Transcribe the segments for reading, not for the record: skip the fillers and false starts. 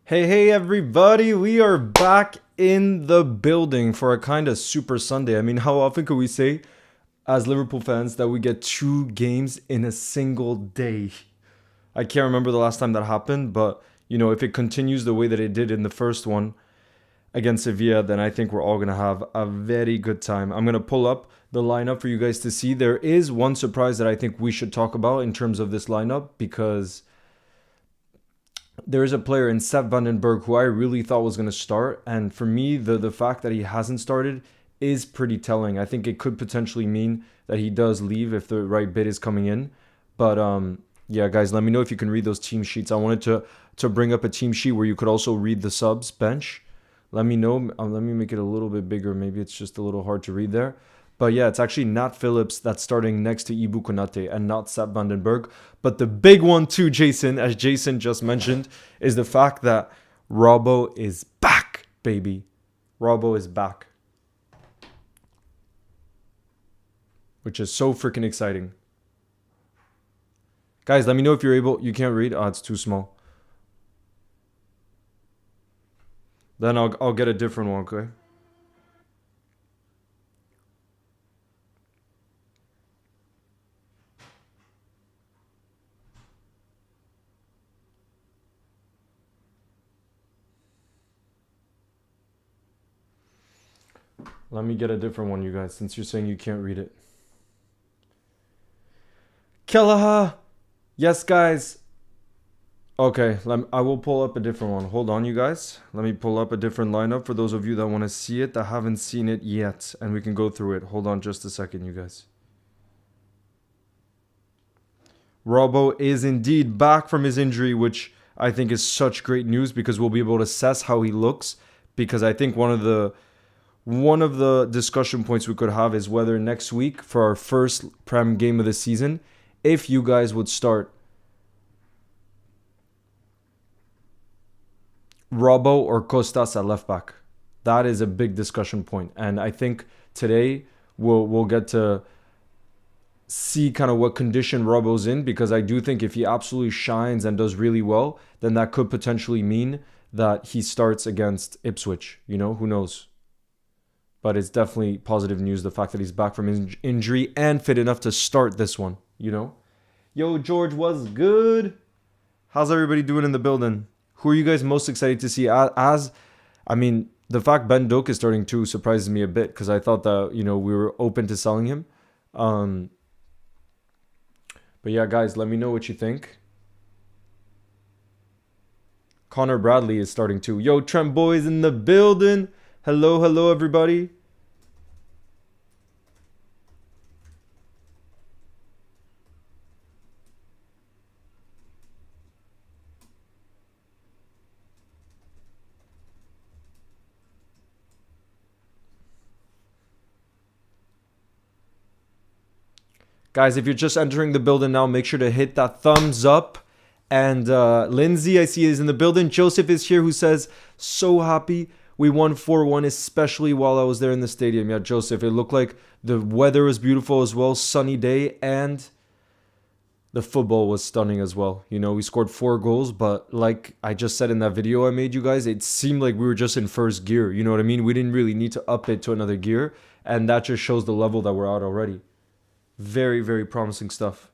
Hey, everybody, we are back in the building for a kind of super Sunday. I mean, how often could we say, as Liverpool fans, that we get 2 games in a single day? I can't remember the last time that happened, but, if it continues the way that it did in the first one against Sevilla, then I think we're all going to have a very good time. I'm going to pull up the lineup for you guys to see. There is one surprise that I think we should talk about in terms of this lineup because there is a player in Sepp Vandenberg who I really thought was going to start. And for me, the fact that he hasn't started is pretty telling. I think it could potentially mean that he does leave if the right bid is coming in. But yeah, guys, let me know if you can read those team sheets. I wanted to bring up a team sheet where you could also read the subs bench. Let me know. Let me make it a little bit bigger. Maybe it's just a little hard to read there. But yeah, it's actually Nat Phillips that's starting next to Ibu Konate and not Sepp Vandenberg. But the big one too, Jason, as Jason just mentioned, is the fact that Robbo is back, baby. Robbo is back. Which is so freaking exciting. Guys, let me know if you're able. You can't read? Oh, it's too small. Then I'll get a different one, okay? Let me get a different one, you guys, since you're saying you can't read it. Kellaha! Yes, guys. Okay, I will pull up a different one. Hold on, you guys. Let me pull up a different lineup for those of you that want to see it, that haven't seen it yet. And we can go through it. Hold on just a second, you guys. Robbo is indeed back from his injury, which I think is such great news because we'll be able to assess how he looks. Because I think one of the discussion points we could have is whether next week for our first Prem game of the season, if you guys would start Robbo or Costas at left back. That is a big discussion point. And I think today we'll get to see kind of what condition Robbo's in, because I do think if he absolutely shines and does really well, then that could potentially mean that he starts against Ipswich. Who knows? But it's definitely positive news, the fact that he's back from his injury and fit enough to start this one, Yo, George, what's good? How's everybody doing in the building? Who are you guys most excited to see? The fact Ben Doak is starting too surprises me a bit because I thought that, we were open to selling him. But yeah, guys, let me know what you think. Connor Bradley is starting too. Yo, Trent Boys in the building. Hello, everybody. Guys, if you're just entering the building now, make sure to hit that thumbs up. And Lindsay, I see, is in the building. Joseph is here, who says, so happy we won 4-1, especially while I was there in the stadium. Yeah, Joseph, it looked like the weather was beautiful as well, sunny day, and the football was stunning as well. We scored 4 goals, but like I just said in that video I made you guys, it seemed like we were just in first gear. You know what I mean? We didn't really need to up it to another gear, and that just shows the level that we're at already. Very, very promising stuff.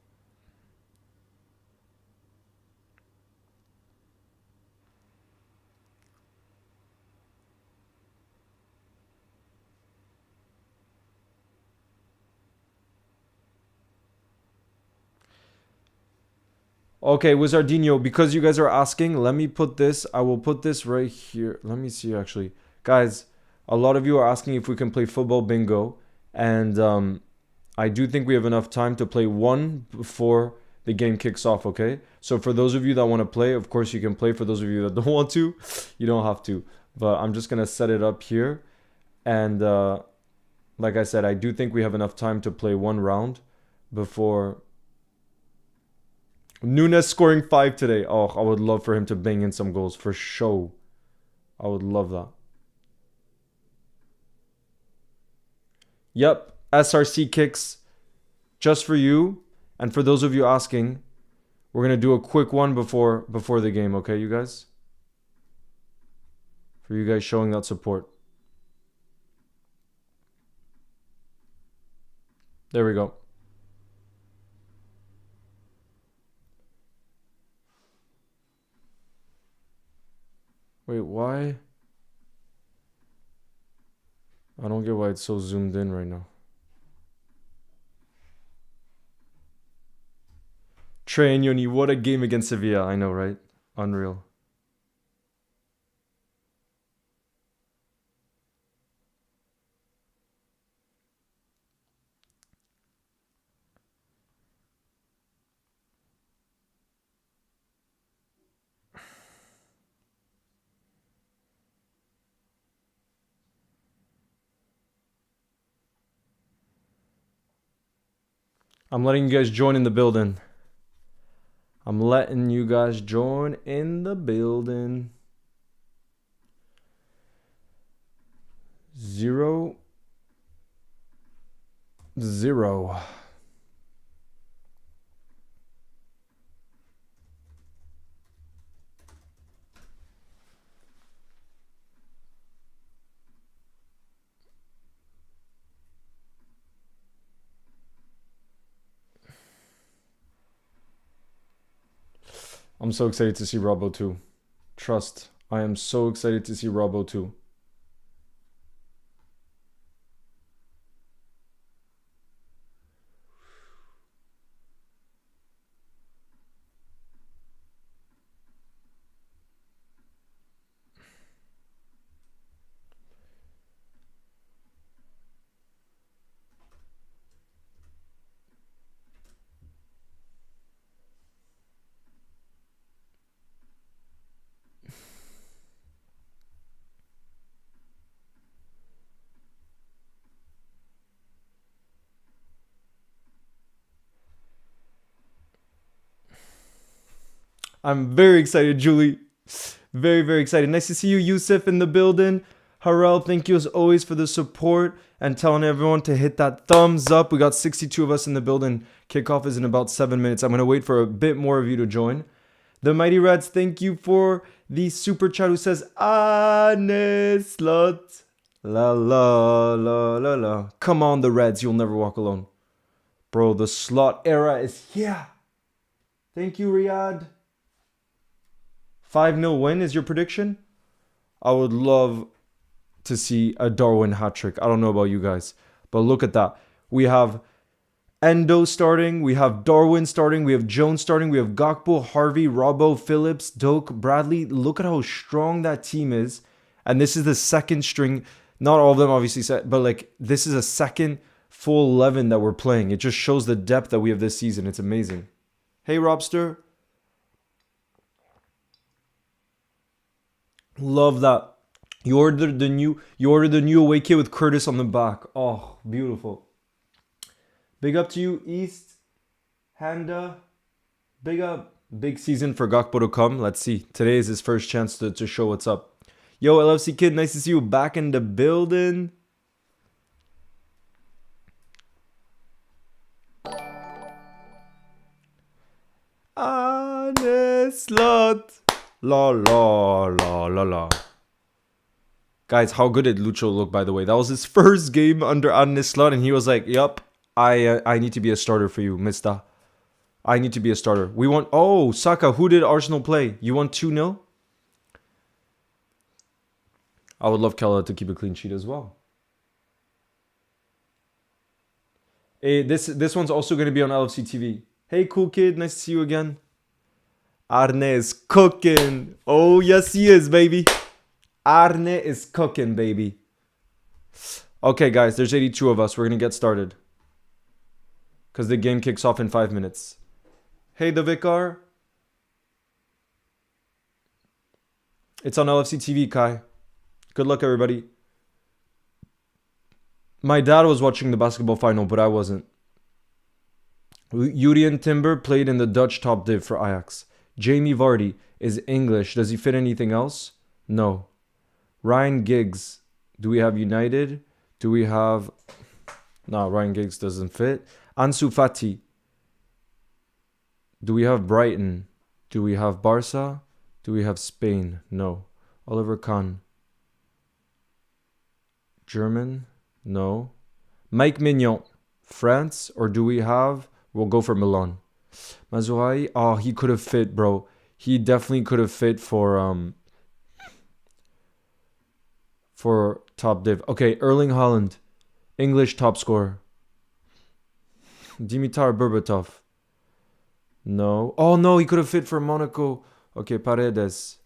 Okay, Wizardinho, because you guys are asking, let me put this. I will put this right here. Let me see, actually. Guys, a lot of you are asking if we can play football bingo. And I do think we have enough time to play one before the game kicks off, okay? So for those of you that want to play, of course you can play. For those of you that don't want to, you don't have to. But I'm just going to set it up here. And like I said, I do think we have enough time to play one round before... Nunez scoring 5 today. Oh, I would love for him to bang in some goals for sure. I would love that. Yep, SRC kicks just for you. And for those of you asking, we're going to do a quick one before the game, okay, you guys? for you guys showing that support. There we go. Wait, why? I don't get why it's so zoomed in right now. Trey and Yoni, what a game against Sevilla. I know, right? Unreal. I'm letting you guys join in the building. I'm letting you guys join in the building. 0-0. I'm so excited to see Robbo 2. Trust. I am so excited to see Robbo 2. I'm very excited, Julie. Very, very excited. Nice to see you, Yusuf, in the building. Harel, thank you as always for the support and telling everyone to hit that thumbs up. We got 62 of us in the building. Kickoff is in about 7 minutes. I'm going to wait for a bit more of you to join. The Mighty Reds, thank you for the super chat who says, Slot. La la la la la. Come on, the Reds. You'll never walk alone. Bro, the slot era is here. Thank you, Riyadh. 5-0 win is your prediction? I would love to see a Darwin hat trick. I don't know about you guys, but look at that. We have Endo starting, we have Darwin starting, we have Jones starting, we have Gakpo, Harvey, Robbo, Phillips, Doak, Bradley. Look at how strong that team is. And this is the second string. Not all of them obviously set, but like this is a second full 11 that we're playing. It just shows the depth that we have this season. It's amazing. Hey, Robster. Love that. You ordered the new away kit with Curtis on the back. Oh, beautiful. Big up to you, East. Handa. Big up. Big season for Gakpo to come. Let's see. Today is his first chance to show what's up. Yo, LFC Kid, nice to see you back in the building. Honest lot. La la la la la. Guys, how good did Lucho look, by the way? That was his first game under Arne Slot, and he was like, yup, I need to be a starter for you, mister. I need to be a starter. We want... Oh, Saka, who did Arsenal play? You want 2-0? I would love Keller to keep a clean sheet as well. Hey, this one's also going to be on LFC TV. Hey, cool kid. Nice to see you again. Arne is cooking. Oh, yes, he is, baby. Arne is cooking, baby. Okay, guys, there's 82 of us. We're going to get started. Because the game kicks off in 5 minutes. Hey, the Vicar. It's on LFC TV, Kai. Good luck, everybody. My dad was watching the basketball final, but I wasn't. Jurien Timber played in the Dutch top div for Ajax. Jamie Vardy is English. Does he fit anything else? No. Ryan Giggs. Do we have United? Do we have... No, Ryan Giggs doesn't fit. Ansu Fati. Do we have Brighton? Do we have Barca? Do we have Spain? No. Oliver Kahn. German? No. Mike Mignon, France, or do we have? We'll go for Milan. Mazouai, oh, he could have fit, bro. He definitely could have fit for top div. Okay, Erling Haaland, English top scorer. Dimitar Berbatov. No. Oh no, he could have fit for Monaco. Okay, Paredes.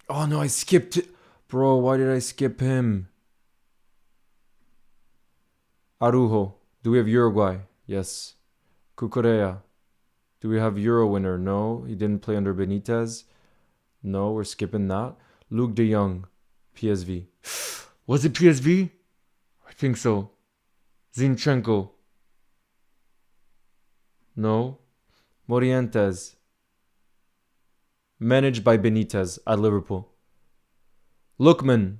Oh no, I skipped it. Bro, why did I skip him? Arujo. Do we have Uruguay? Yes. Cucurella. Do we have Euro winner? No. He didn't play under Benitez. No, we're skipping that. Luke de Jong. PSV. Was it PSV? I think so. Zinchenko. No. Morientes. Managed by Benitez at Liverpool. Lookman.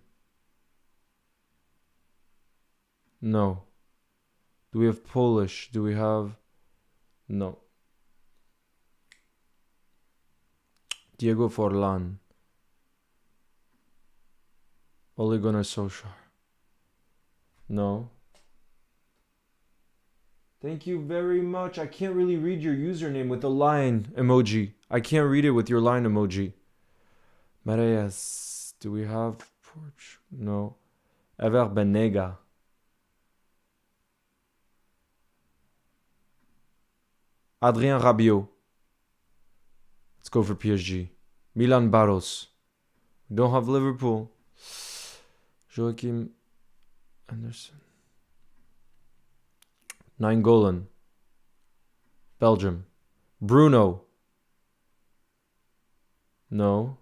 No. Do we have Polish? Do we have... No. Diego Forlan. Ole Gunnar Solskjaer. No. Thank you very much. I can't really read your username with the line emoji. I can't read it with your line emoji. Mareas. Do we have... No. Ever Benega. Adrien Rabiot. Let's go for PSG. Milan Barros. We don't have Liverpool. Joachim Anderson. Nainggolan. Belgium. Bruno. No.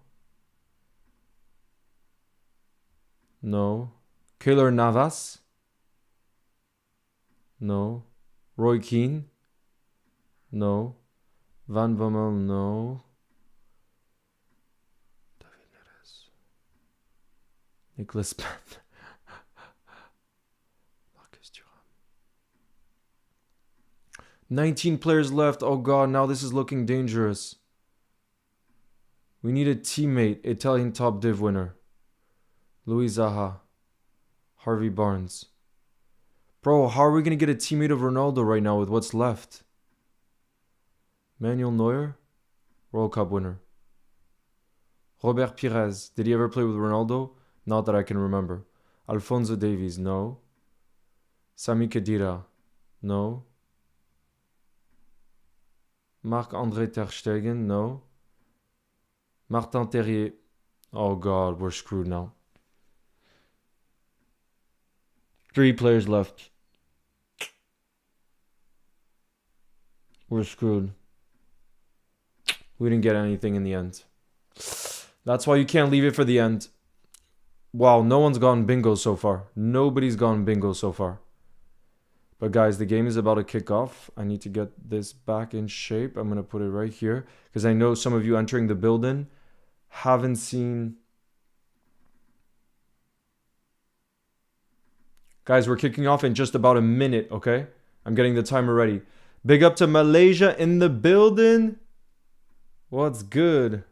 No. Keylor Navas. No. Roy Keane. No. Van Bommel. No. David Neres. Nicholas Pan. Marcus Thuram. 19 players left. Oh god, now this is looking dangerous. We need a teammate. Italian top div winner. Luis Zaha. Harvey Barnes. Bro, how are we going to get a teammate of Ronaldo right now with what's left? Manuel Neuer. World Cup winner. Robert Pires. Did he ever play with Ronaldo? Not that I can remember. Alphonso Davies. No. Sami Khedira. No. Marc-André Ter Stegen. No. Martin Terrier. Oh god, we're screwed now. 3 players left. We're screwed. We didn't get anything in the end. That's why you can't leave it for the end. Wow, no one's gone bingo so far. Nobody's gone bingo so far. But guys, the game is about to kick off. I need to get this back in shape. I'm going to put it right here. Because I know some of you entering the building haven't seen... Guys, we're kicking off in just about a minute, okay? I'm getting the timer ready. Big up to Malaysia in the building. What's good?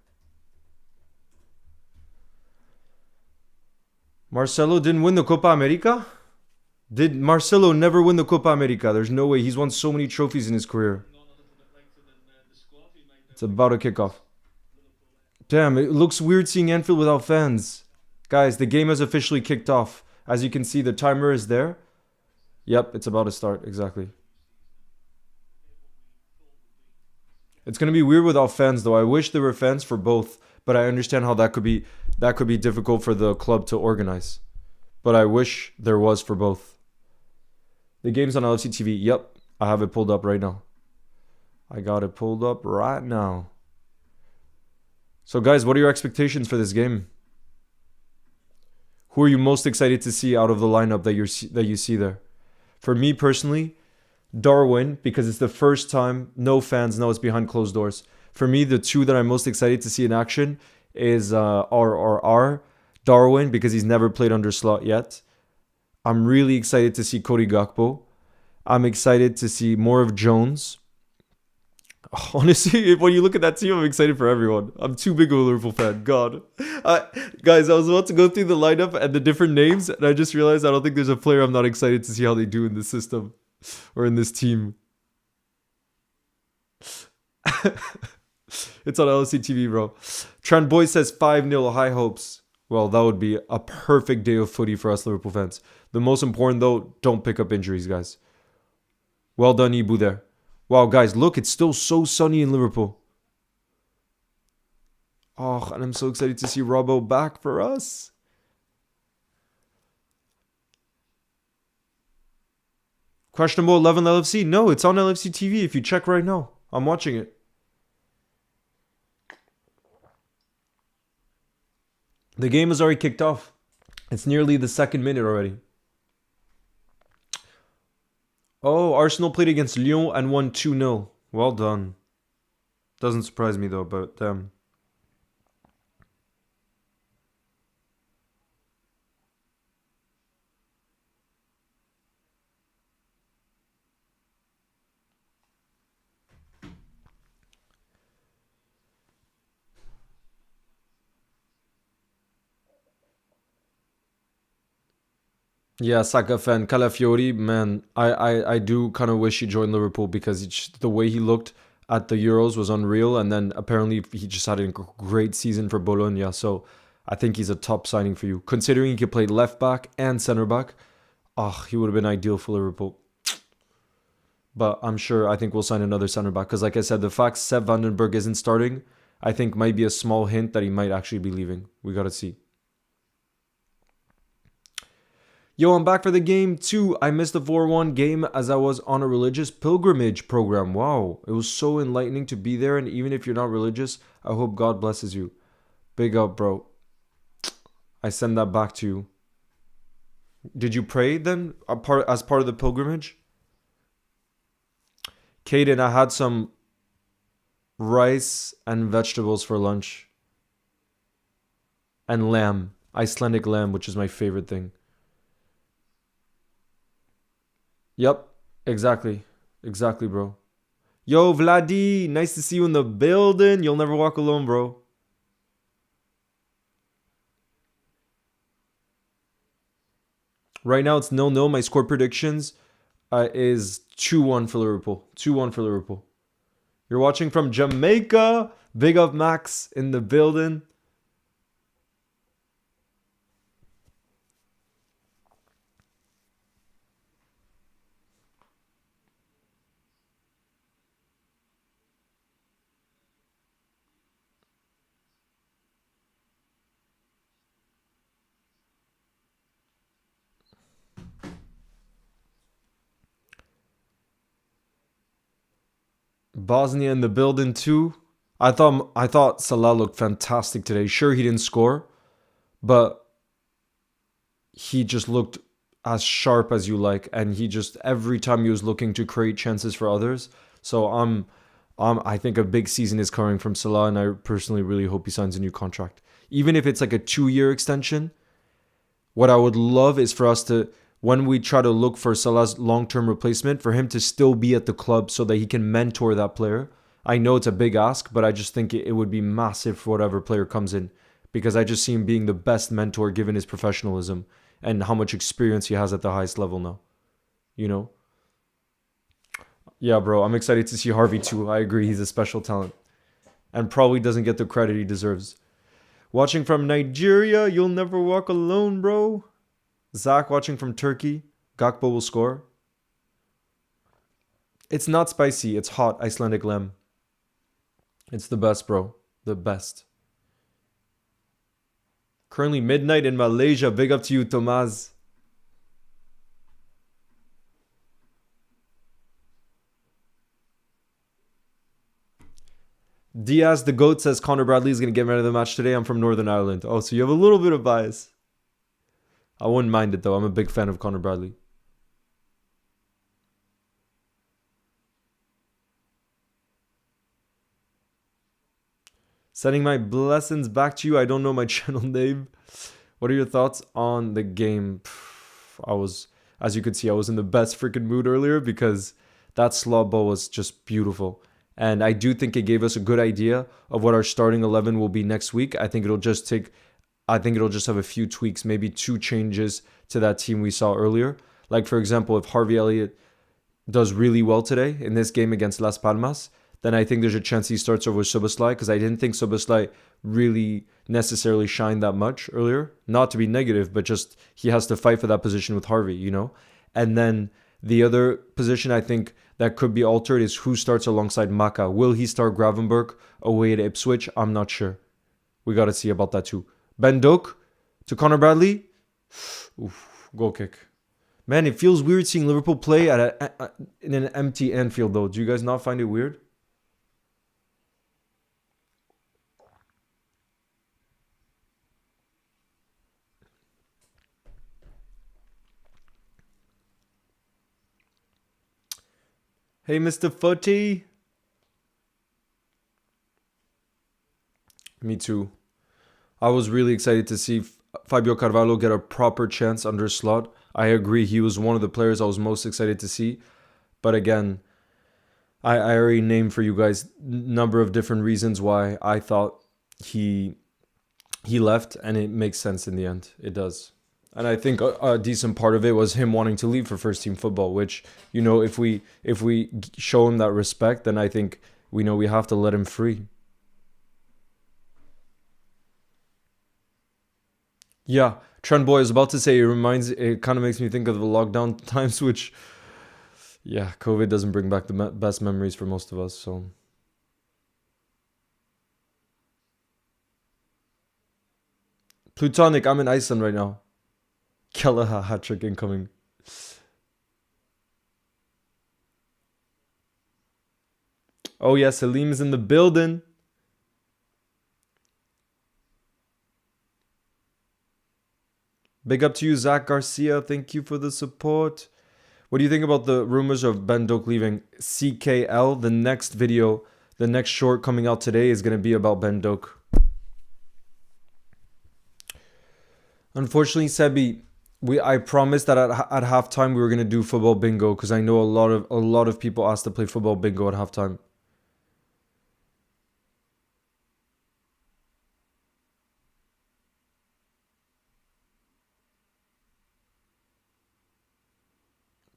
Marcelo didn't win the Copa America? Did Marcelo never win the Copa America? There's no way. He's won so many trophies in his career. It's about to kick off. Damn, it looks weird seeing Anfield without fans. Guys, the game has officially kicked off. As you can see, the timer is there. Yep, it's about to start. Exactly. It's going to be weird without fans, though. I wish there were fans for both, but I understand how that could be difficult for the club to organize. But I wish there was for both. The game's on LFC TV. Yep, I have it pulled up right now. I got it pulled up right now. So, guys, what are your expectations for this game? Who are you most excited to see out of the lineup that you see there? For me personally, Darwin, because it's the first time, no fans know it's behind closed doors. For me, the two that I'm most excited to see in action is RRR. Darwin, because he's never played under slot yet. I'm really excited to see Cody Gakpo. I'm excited to see more of Jones. Honestly, when you look at that team, I'm excited for everyone. I'm too big of a Liverpool fan. God. Guys, I was about to go through the lineup and the different names, and I just realized I don't think there's a player I'm not excited to see how they do in this system or in this team. It's on LSC TV, bro. Trent Boy says 5-0, high hopes. Well, that would be a perfect day of footy for us Liverpool fans. The most important, though, don't pick up injuries, guys. Well done, Ibu there. Wow, guys, look, it's still so sunny in Liverpool. Oh, and I'm so excited to see Robbo back for us. Questionable 11 LFC. No, it's on LFC TV if you check right now. I'm watching it. The game has already kicked off. It's nearly the second minute already. Oh, Arsenal played against Lyon and won 2-0. Well done. Doesn't surprise me though, but yeah, Saka fan, Calafiori, man, I do kind of wish he joined Liverpool because the way he looked at the Euros was unreal, and then apparently he just had a great season for Bologna, so I think he's a top signing for you. Considering he could play left back and centre back, he would have been ideal for Liverpool. But I think we'll sign another centre back because, like I said, the fact Sepp Vandenberg isn't starting, I think might be a small hint that he might actually be leaving. We got to see. Yo, I'm back for the game too. I missed the 4-1 game as I was on a religious pilgrimage program. Wow, it was so enlightening to be there. And even if you're not religious, I hope God blesses you. Big up, bro. I send that back to you. Did you pray then as part of the pilgrimage? Caden, I had some rice and vegetables for lunch. And lamb. Icelandic lamb, which is my favorite thing. Yep, exactly. Exactly, bro. Yo, Vladi, nice to see you in the building. You'll never walk alone, bro. Right now, it's 0-0. My score predictions is 2-1 for Liverpool. 2-1 for Liverpool. You're watching from Jamaica. Big up Max in the building. Bosnia in the building too. I thought Salah looked fantastic today. Sure, he didn't score, but he just looked as sharp as you like, and he just every time he was looking to create chances for others. So I think a big season is coming from Salah, and I personally really hope he signs a new contract, even if it's like a 2-year extension. What I would love is for us to, when we try to look for Salah's long-term replacement, for him to still be at the club so that he can mentor that player. I know it's a big ask, but I just think it would be massive for whatever player comes in, because I just see him being the best mentor given his professionalism and how much experience he has at the highest level now. You know? Yeah, bro, I'm excited to see Harvey too. I agree, he's a special talent and probably doesn't get the credit he deserves. Watching from Nigeria, you'll never walk alone, bro. Zach watching from Turkey. Gakpo will score. It's not spicy. It's hot Icelandic lamb. It's the best, bro. The best. Currently midnight in Malaysia. Big up to you, Tomaz. Diaz the GOAT says Connor Bradley is going to get man of the match today. I'm from Northern Ireland. Oh, so you have a little bit of bias. I wouldn't mind it though. I'm a big fan of Connor Bradley. Sending my blessings back to you. I don't know my channel name. What are your thoughts on the game? As you could see, I was in the best freaking mood earlier because that slot ball was just beautiful. And I do think it gave us a good idea of what our starting 11 will be next week. I think it'll just have a few tweaks, maybe 2 changes to that team we saw earlier. Like, for example, if Harvey Elliott does really well today in this game against Las Palmas, then I think there's a chance he starts over Szoboszlai, because I didn't think Szoboszlai really necessarily shined that much earlier. Not to be negative, but just he has to fight for that position with Harvey, you know? And then the other position I think that could be altered is who starts alongside Maka. Will he start Gravenberch away at Ipswich? I'm not sure. We got to see about that too. Ben Doak to Connor Bradley. Oof, goal kick. Man, it feels weird seeing Liverpool play in an empty Anfield though. Do you guys not find it weird? Hey, Mr. Footy. Me too. I was really excited to see Fabio Carvalho get a proper chance under Slot. I agree, he was one of the players I was most excited to see. But again, I already named for you guys a number of different reasons why I thought he left, and it makes sense in the end. It does. And I think a decent part of it was him wanting to leave for first team football, which, you know, if we show him that respect, then I think we know we have to let him free. Yeah, Trent Boy is about to say it kind of makes me think of the lockdown times, which, yeah, COVID doesn't bring back the best memories for most of us, so. Plutonic, I'm in Iceland right now. Kelleher hat-trick incoming. Oh yeah, Salim's in the building. Big up to you, Zach Garcia. Thank you for the support. What do you think about the rumors of Ben Doak leaving? CKL, the next video, the next short coming out today is going to be about Ben Doak. Unfortunately, Sebi, I promised that at halftime we were gonna do football bingo, because I know a lot of people asked to play football bingo at halftime.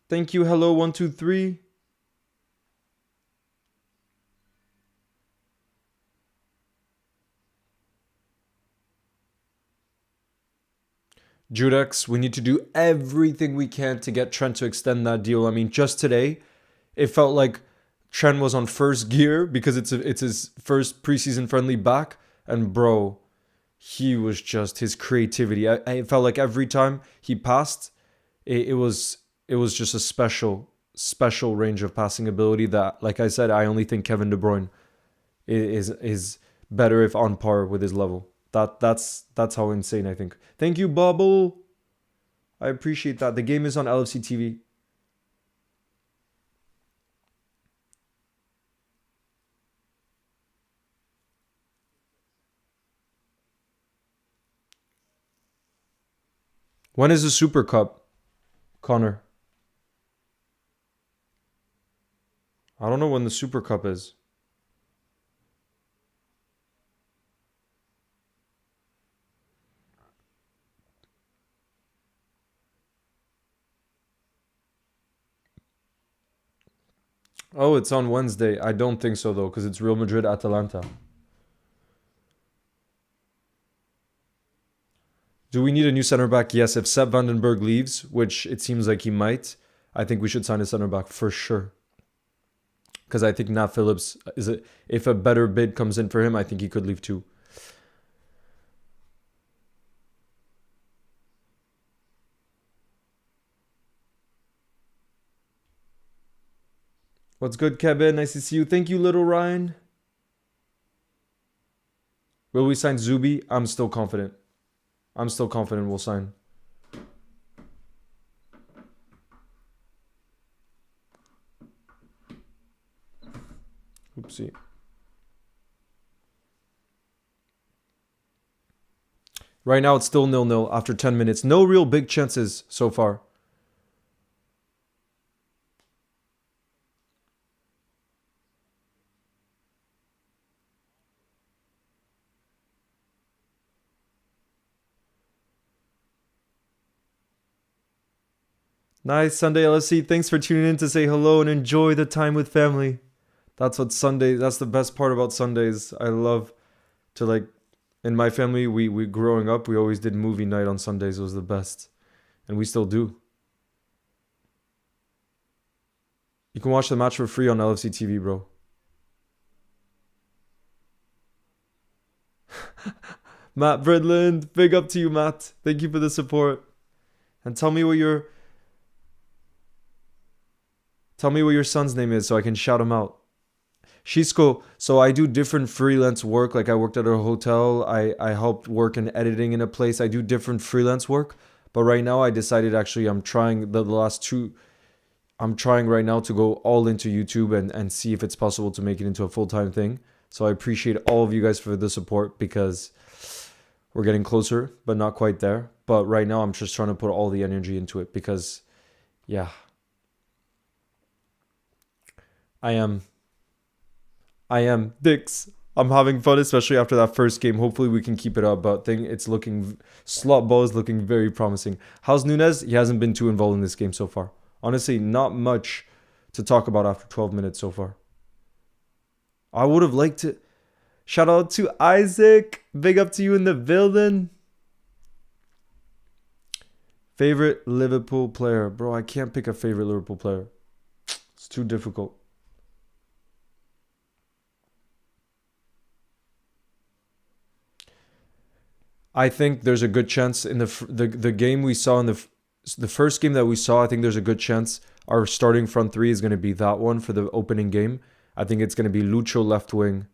Thank you, hello 123. Judex, we need to do everything we can to get Trent to extend that deal. I mean, just today, it felt like Trent was on first gear because it's his first preseason friendly back. And bro, he was just his creativity. I felt like every time he passed, it was just a special range of passing ability that, like I said, I only think Kevin De Bruyne is better if on par with his level. That's how insane I think. Thank you, Bubble. I appreciate that. The game is on LFC TV. When is the Super Cup, Connor? I don't know when the Super Cup is. Oh, it's on Wednesday. I don't think so though, because it's Real Madrid Atalanta. Do we need a new center back? Yes, if Sepp Vandenberg leaves, which it seems like he might, I think we should sign a center back for sure. Because I think Nat Phillips if a better bid comes in for him, I think he could leave too. What's good, Kevin? Nice to see you. Thank you, little Ryan. Will we sign Zubi? I'm still confident. We'll sign. Oopsie. Right now it's still 0-0 after 10 minutes. No real big chances so far. Nice Sunday LSC. Thanks for tuning in to say hello and enjoy the time with family. That's the best part about Sundays. I love to like in my family we growing up we always did movie night on Sundays. It was the best. And we still do. You can watch the match for free on LFC TV, bro. Matt Bridland, big up to you, Matt. Thank you for the support. And tell me what your son's name is so I can shout him out. Shisco, so I do different freelance work. Like I worked at a hotel. I helped work in editing in a place. I do different freelance work. But right now I decided actually I'm trying right now to go all into YouTube and see if it's possible to make it into a full-time thing. So I appreciate all of you guys for the support because we're getting closer, but not quite there. But right now I'm just trying to put all the energy into it because, yeah. I am. Dicks. I'm having fun, especially after that first game. Hopefully we can keep it up, but slot ball is looking very promising. How's Nunez? He hasn't been too involved in this game so far. Honestly, not much to talk about after 12 minutes so far. I would have liked to... Shout out to Isaac. Big up to you in the building. Favorite Liverpool player. Bro, I can't pick a favorite Liverpool player. It's too difficult. I think there's a good chance in the game we saw in the first game that we saw. I think there's a good chance our starting front three is going to be that one for the opening game. I think it's going to be Lucho left wing,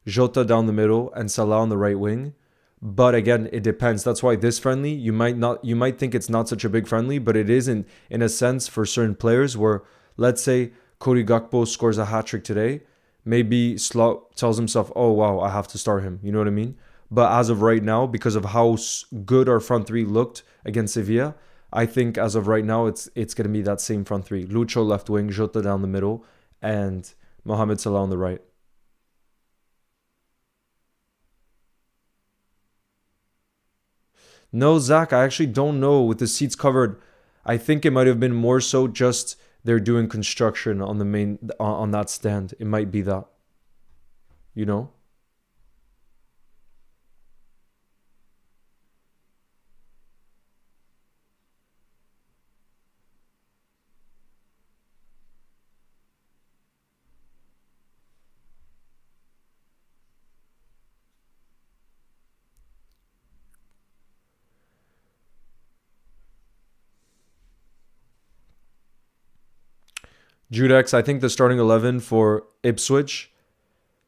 Jota down the middle, and Salah on the right wing. But again, it depends. That's why this friendly, you might think it's not such a big friendly, but it is in a sense for certain players where, let's say Cody Gakpo scores a hat-trick today, maybe Slot tells himself, oh wow, I have to start him. You know what I mean? But as of right now, because of how good our front three looked against Sevilla, I think as of right now, it's going to be that same front three. Lucho left wing, Jota down the middle, and Mohamed Salah on the right. No, Zach, I actually don't know with the seats covered. I think it might have been more so just they're doing construction on the main on that stand. It might be that. You know? Judex, I think the starting 11 for Ipswich,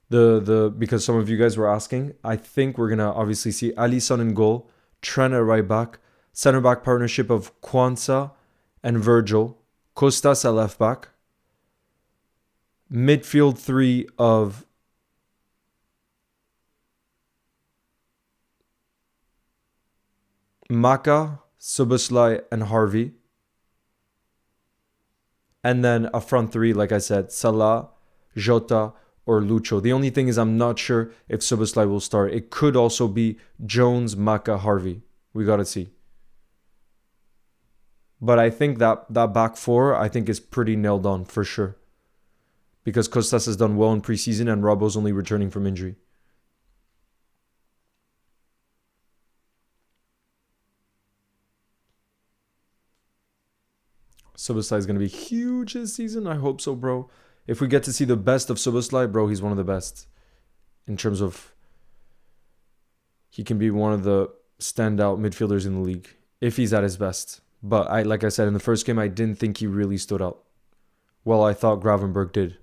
because some of you guys were asking, I think we're going to obviously see Alisson in goal, Trent at right back, center back partnership of Kwanzaa and Virgil, Costas at left back, midfield three of Maka, Szoboszlai, and Harvey. And then a front three, like I said, Salah, Jota, or Lucho. The only thing is I'm not sure if Szoboszlai will start. It could also be Jones, Maka, Harvey. We got to see. But I think that back four, I think is pretty nailed on for sure. Because Costas has done well in preseason and Robbo's only returning from injury. Szoboszlai is going to be huge this season. I hope so, bro. If we get to see the best of Szoboszlai, bro, he's one of the best. In terms of... He can be one of the standout midfielders in the league. If he's at his best. But like I said, in the first game, I didn't think he really stood out. Well, I thought Gravenberg did.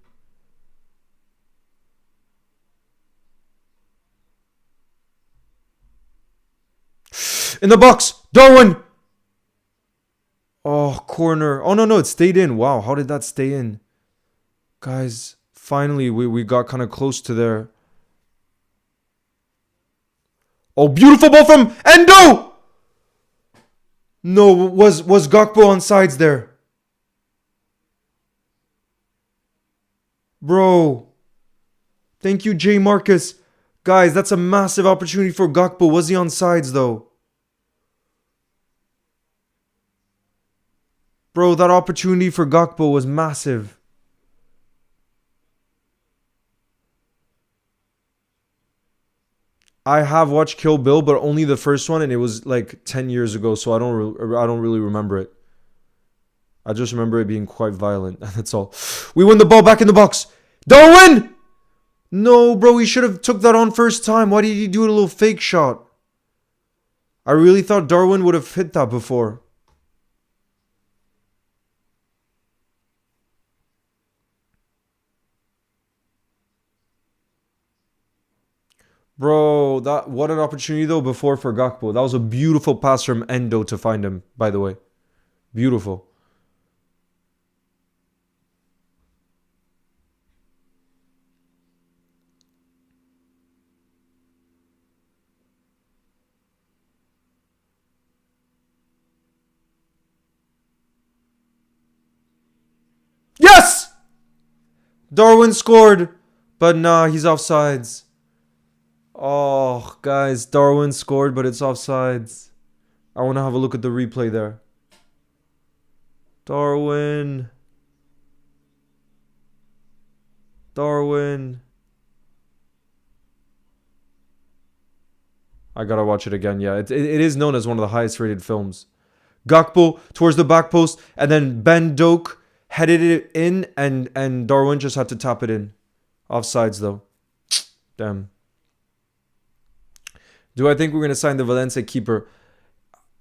In the box! Darwin! Oh, corner. Oh, no, it stayed in. Wow, how did that stay in? Guys, finally, we got kind of close to there. Oh, beautiful ball from Endo! No, was Gakpo on sides there? Bro. Thank you, J. Marcus. Guys, that's a massive opportunity for Gakpo. Was he on sides, though? Bro, that opportunity for Gakpo was massive. I have watched Kill Bill, but only the first one, and it was like 10 years ago, so I don't really remember it. I just remember it being quite violent. That's all. We win the ball back in the box. Darwin! No, bro, he should have took that on first time. Why did he do a little fake shot? I really thought Darwin would have hit that before. Bro, that what an opportunity though before for Gakpo. That was a beautiful pass from Endo to find him, by the way. Beautiful. Yes! Darwin scored. But nah, he's offsides. Oh, guys, Darwin scored, but it's offsides. I want to have a look at the replay there. Darwin. Darwin. I gotta watch it again. Yeah, it is known as one of the highest rated films. Gakpo towards the back post, and then Ben Doak headed it in, and Darwin just had to tap it in. Offsides though. Damn. Do I think we're gonna sign the Valencia keeper?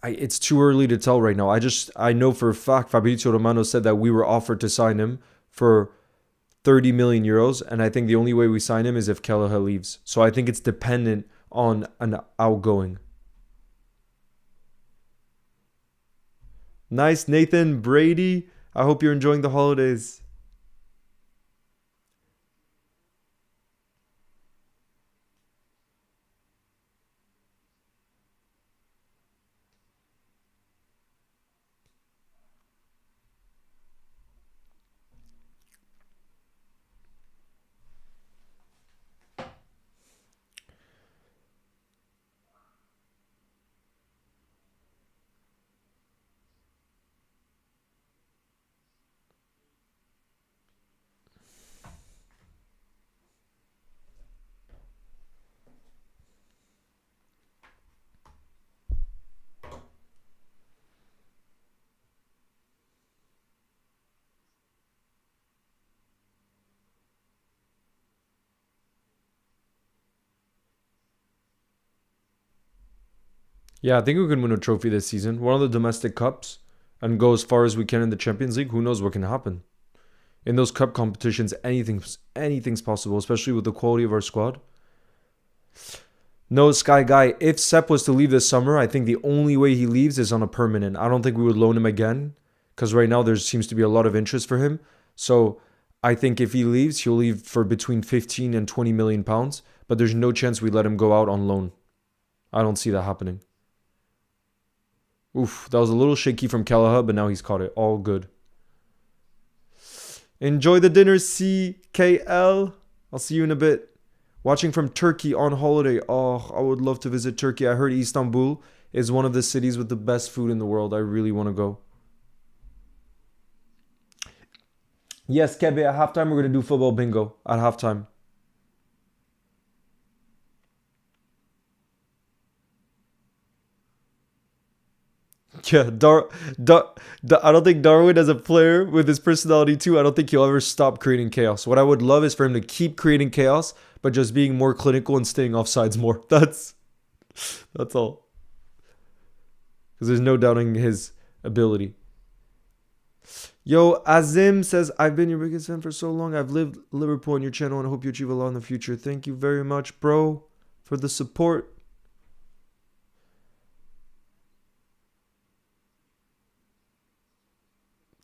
It's too early to tell right now. I know for a fact Fabrizio Romano said that we were offered to sign him for 30 million euros, and I think the only way we sign him is if Kelleher leaves. So I think it's dependent on an outgoing. Nice, Nathan Brady. I hope you're enjoying the holidays. Yeah, I think we can win a trophy this season. One of the domestic cups and go as far as we can in the Champions League. Who knows what can happen? In those cup competitions, anything's possible, especially with the quality of our squad. No, Sky Guy, if Sepp was to leave this summer, I think the only way he leaves is on a permanent. I don't think we would loan him again because right now there seems to be a lot of interest for him. So I think if he leaves, he'll leave for between 15 and 20 million pounds, but there's no chance we let him go out on loan. I don't see that happening. Oof, that was a little shaky from Kelleher, but now he's caught it. All good. Enjoy the dinner, CKL. I'll see you in a bit. Watching from Turkey on holiday. Oh, I would love to visit Turkey. I heard Istanbul is one of the cities with the best food in the world. I really want to go. Yes, Kebe, at halftime we're going to do football bingo. At halftime. Yeah, I don't think Darwin as a player with his personality too, I don't think he'll ever stop creating chaos. What I would love is for him to keep creating chaos, but just being more clinical and staying offsides more. That's all. Because there's no doubting his ability. Yo, Azim says, I've been your biggest fan for so long. I've lived Liverpool on your channel and I hope you achieve a lot in the future. Thank you very much, bro, for the support.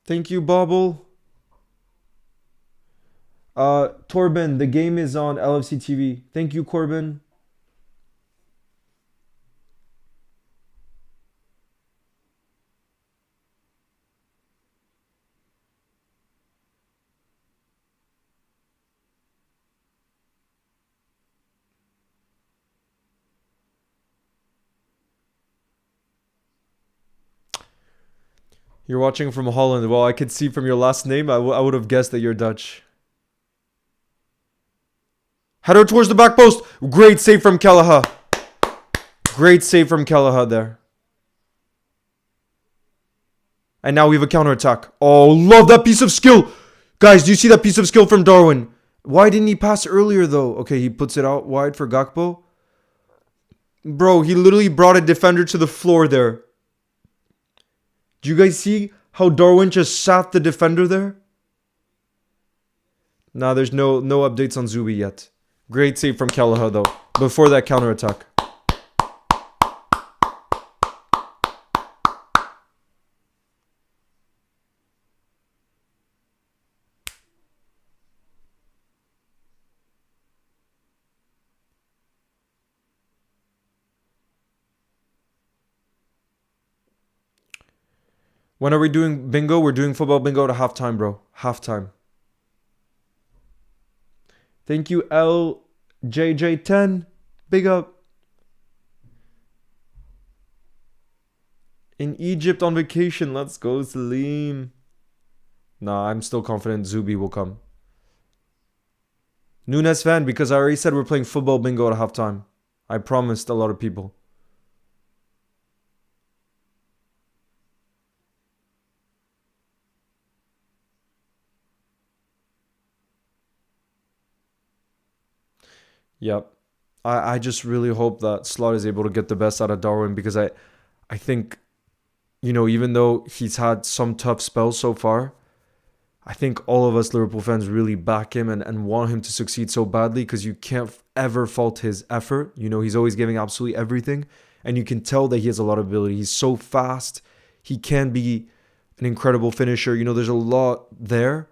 Thank you, Bobble. Torben, the game is on LFC TV. Thank you, Corbin. You're watching from Holland. Well, I could see from your last name, I would have guessed that you're Dutch. Header towards the back post. Great save from Kelleher. Great save from Kelleher there. And now we have a counter-attack. Oh, love that piece of skill. Guys, do you see that piece of skill from Darwin? Why didn't he pass earlier, though? Okay, he puts it out wide for Gakpo. Bro, he literally brought a defender to the floor there. Do you guys see how Darwin just sat the defender there? Nah, there's no updates on Zubi yet. Great save from Kelleher, though, before that counter-attack. When are we doing bingo? We're doing football bingo to halftime, bro. Halftime. Thank you, LJJ10. Big up. In Egypt on vacation. Let's go, Salim. Nah, I'm still confident Zubi will come. Nunez fan, because I already said we're playing football bingo at halftime. I promised a lot of people. Yep. I just really hope that Slot is able to get the best out of Darwin, because I think, you know, even though he's had some tough spells so far, I think all of us Liverpool fans really back him and want him to succeed so badly, because you can't ever fault his effort. You know, he's always giving absolutely everything, and you can tell that he has a lot of ability. He's so fast. He can be an incredible finisher. You know, there's a lot there.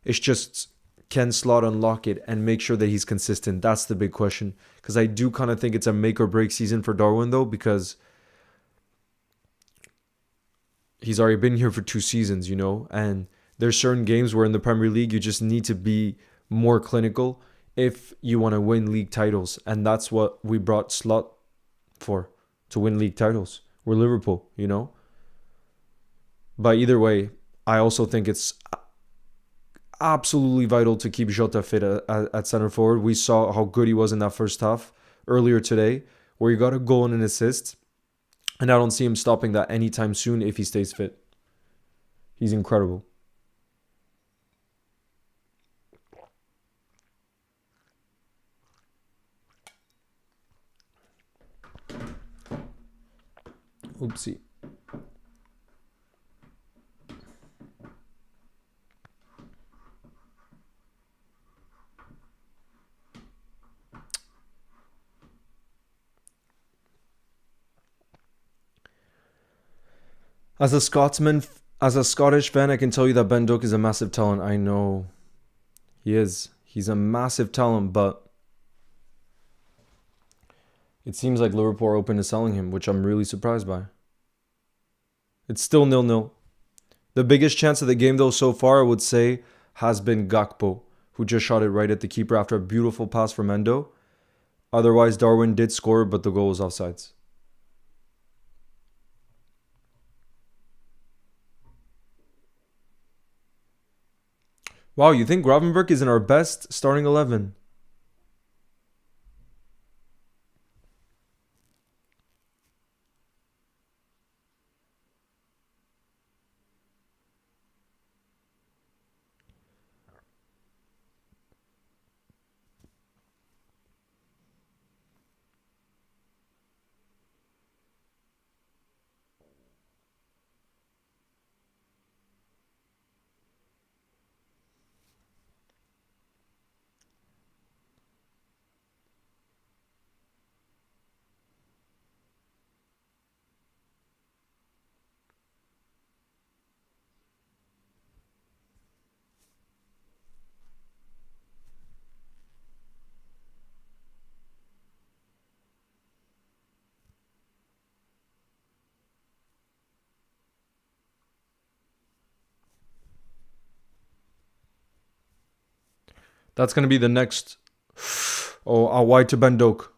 It's just, can Slot unlock it and make sure that he's consistent? That's the big question. Because I do kind of think it's a make or break season for Darwin, though, because he's already been here for 2 seasons, you know, and there's certain games where in the Premier League you just need to be more clinical if you want to win league titles. And that's what we brought Slot for, to win league titles. We're Liverpool, you know. But either way, I also think it's absolutely vital to keep Jota fit at center forward. We saw how good he was in that first half earlier today, where he got a goal and an assist. And I don't see him stopping that anytime soon if he stays fit. He's incredible. Oopsie. As a Scotsman, as a Scottish fan, I can tell you that Ben Doak is a massive talent. I know he is. He's a massive talent, but it seems like Liverpool are open to selling him, which I'm really surprised by. It's still 0-0. The biggest chance of the game, though, so far, I would say, has been Gakpo, who just shot it right at the keeper after a beautiful pass from Endo. Otherwise, Darwin did score, but the goal was offsides. Wow, you think Gravenberch is in our best starting 11? That's going to be the next... Oh, out wide to Ben Doak.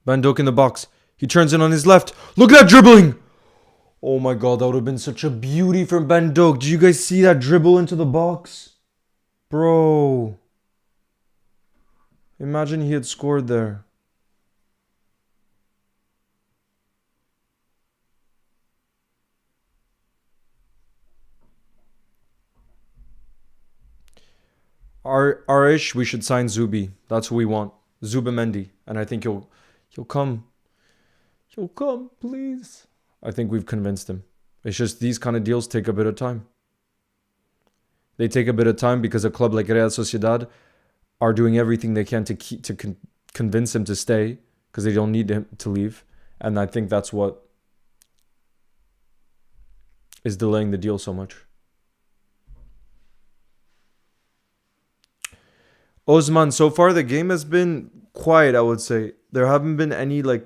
Ben Doak in the box. He turns in on his left. Look at that dribbling! Oh my god, that would have been such a beauty from Ben Doak. Did you guys see that dribble into the box? Bro. Imagine he had scored there. Our-ish, we should sign Zubi. That's who we want. Zubimendi. And I think he'll come. He'll come, please. I think we've convinced him. It's just these kind of deals take a bit of time. They take a bit of time because a club like Real Sociedad are doing everything they can to convince him to stay because they don't need him to leave. And I think that's what is delaying the deal so much. Osman, so far the game has been quiet, I would say. There haven't been any, like,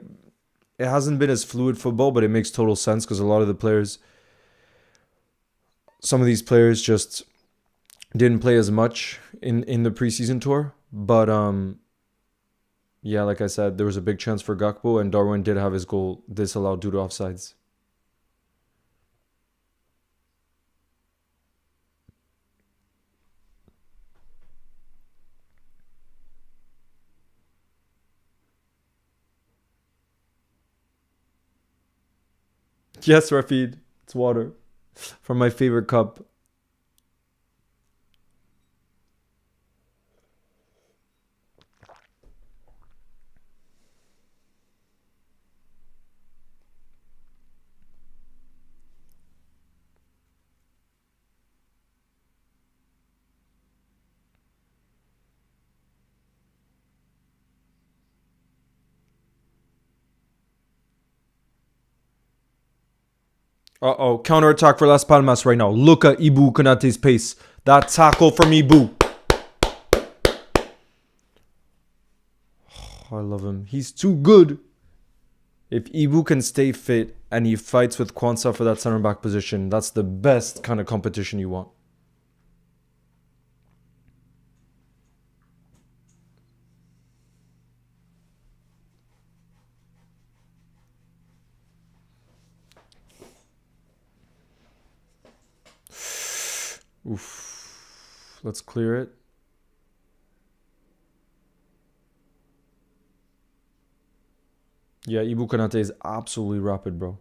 it hasn't been as fluid football, but it makes total sense because a lot of the players, some of these players just didn't play as much in the preseason tour. But yeah, like I said, there was a big chance for Gakpo, and Darwin did have his goal disallowed due to offsides. Yes, Rafid, it's water from my favorite cup. Uh-oh, counter-attack for Las Palmas right now. Look at Ibu Konate's pace. That tackle from Ibu. Oh, I love him. He's too good. If Ibu can stay fit and he fights with Kwanzaa for that center-back position, that's the best kind of competition you want. Oof. Let's clear it. Yeah, Ibu Konate is absolutely rapid, bro.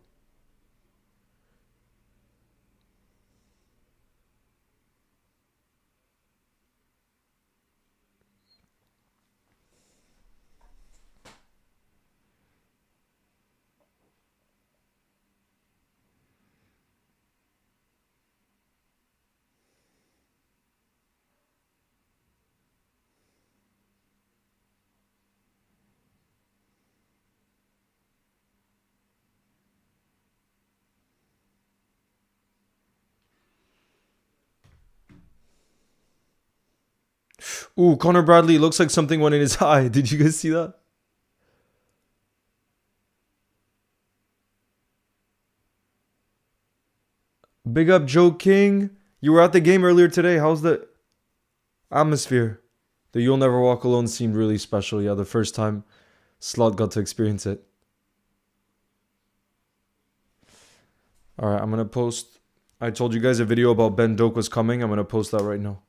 Ooh, Connor Bradley looks like something went in his eye. Did you guys see that? Big up Joe King. You were at the game earlier today. How's the atmosphere? The You'll Never Walk Alone seemed really special. Yeah, the first time Slot got to experience it. All right, I'm going to post. I told you guys a video about Ben Doak was coming. I'm going to post that right now.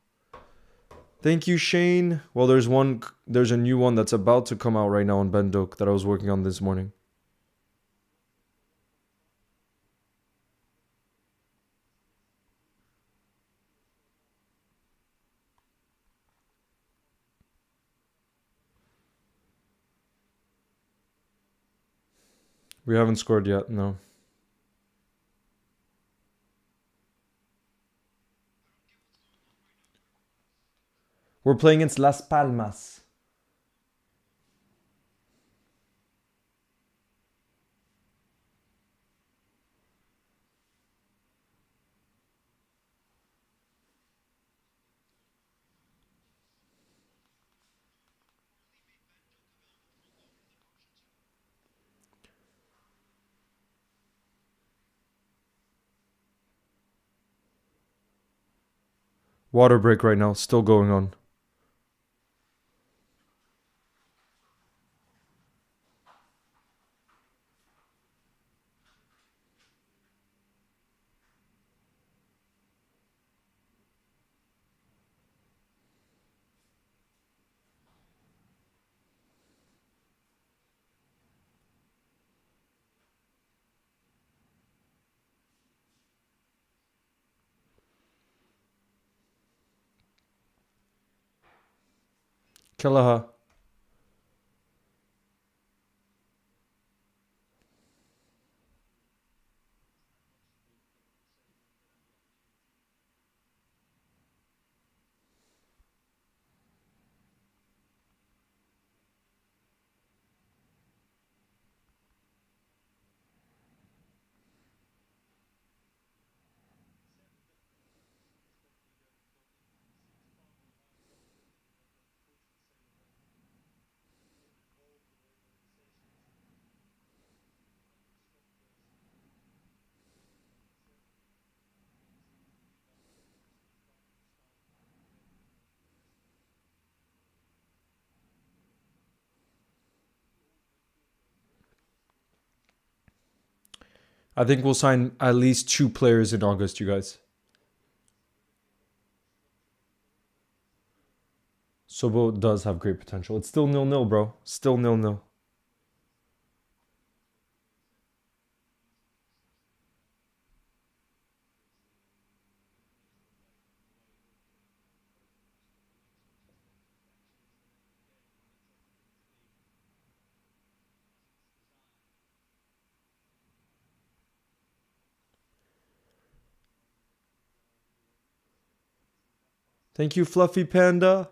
Thank you, Shane. Well, there's a new one that's about to come out right now on Ben Doak that I was working on this morning. We haven't scored yet, no. We're playing against Las Palmas. Water break right now, still going on. Kelleher. I think we'll sign at least 2 players in August, you guys. Sobo does have great potential. It's still 0-0, bro. Still 0-0. Thank you, Fluffy Panda.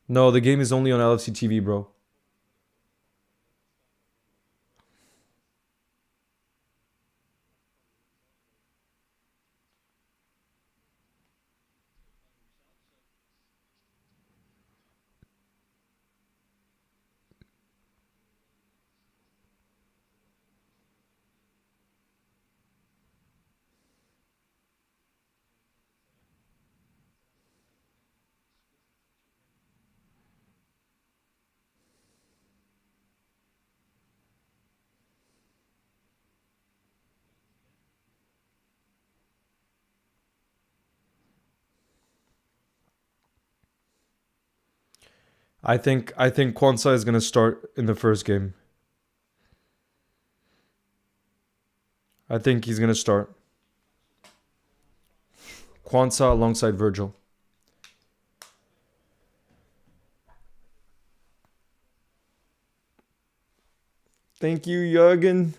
No, the game is only on LFC TV, bro. I think Kwanzaa is gonna start in the first game. I think he's gonna start. Kwanzaa alongside Virgil. Thank you, Jurgen.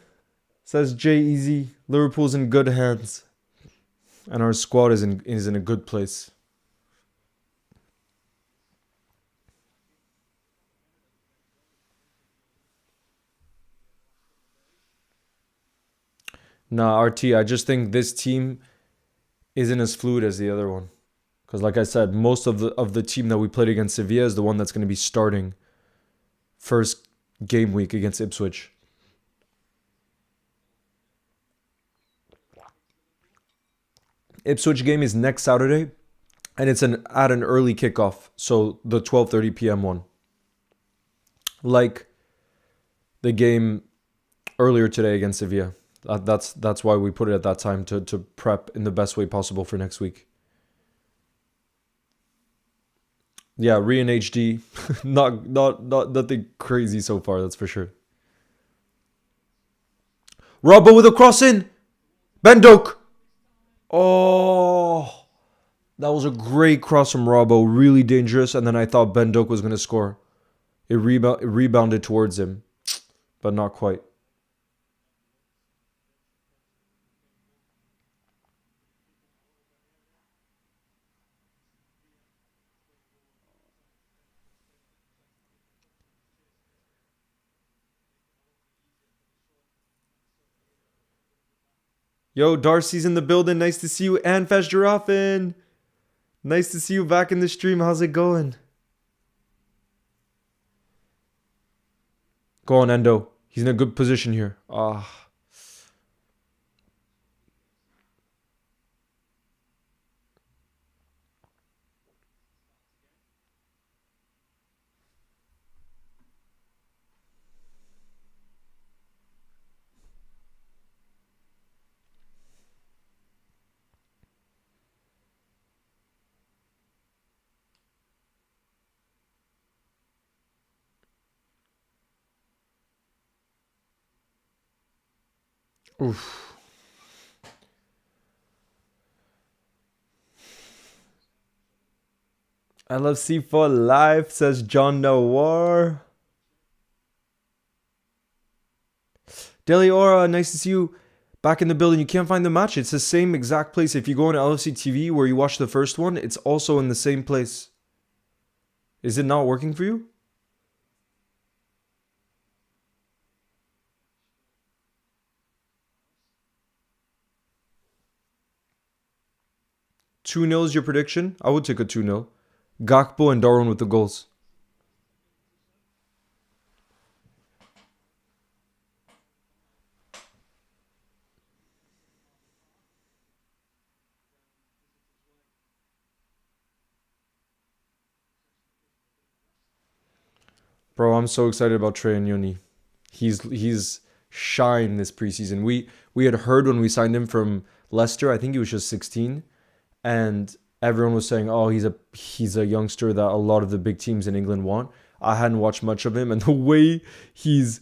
Says Jay Easy. Liverpool's in good hands. And our squad is in a good place. Nah, RT, I just think this team isn't as fluid as the other one. Because like I said, most of the team that we played against Sevilla is the one that's going to be starting first game week against Ipswich. Ipswich game is next Saturday, and it's at an early kickoff, so the 12:30 p.m. one. Like the game earlier today against Sevilla. That's why we put it at that time to prep in the best way possible for next week. Yeah, re in HD. not nothing crazy so far, that's for sure. Robbo with a cross in. Doak. Oh, that was a great cross from Robbo. Really dangerous. And then I thought Doak was going to score. It rebounded towards him, but not quite. Yo, Darcy's in the building. Nice to see you. And Fesh Giraffin. Nice to see you back in the stream. How's it going? Go on, Endo. He's in a good position here. Ah. Oof. LFC for life, says John Nawar. Deli Aura, nice to see you back in the building. You can't find the match. It's the same exact place. If you go on LFC TV where you watch the first one, it's also in the same place. Is it not working for you? 2-0 is your prediction? I would take a 2-0. Gakpo and Darwin with the goals. Bro, I'm so excited about Trey and Yoni. He's shined this preseason. We had heard when we signed him from Leicester, I think he was just 16, and everyone was saying, "Oh, he's a youngster that a lot of the big teams in England want." I hadn't watched much of him, and the way he's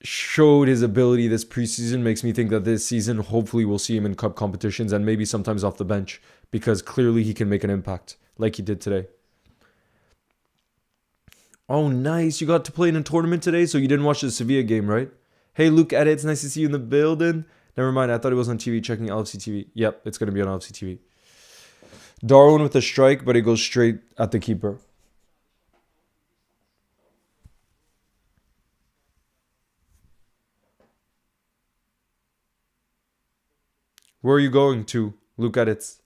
showed his ability this preseason makes me think that this season, hopefully, we'll see him in cup competitions and maybe sometimes off the bench because clearly he can make an impact like he did today. Oh, nice. You got to play in a tournament today, so you didn't watch the Sevilla game, right? Hey, Luke Edits, nice to see you in the building. Never mind, I thought it was on TV, checking LFC TV. Yep, it's going to be on LFC TV. Darwin with a strike, but it goes straight at the keeper. Where are you going to, Luke Edits?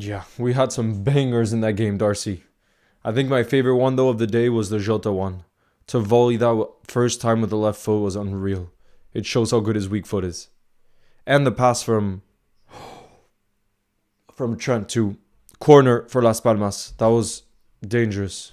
Yeah, we had some bangers in that game, Darcy. I think my favorite one, though, of the day was the Jota one. To volley that first time with the left foot was unreal. It shows how good his weak foot is. And the pass from Trent to corner for Las Palmas. That was dangerous.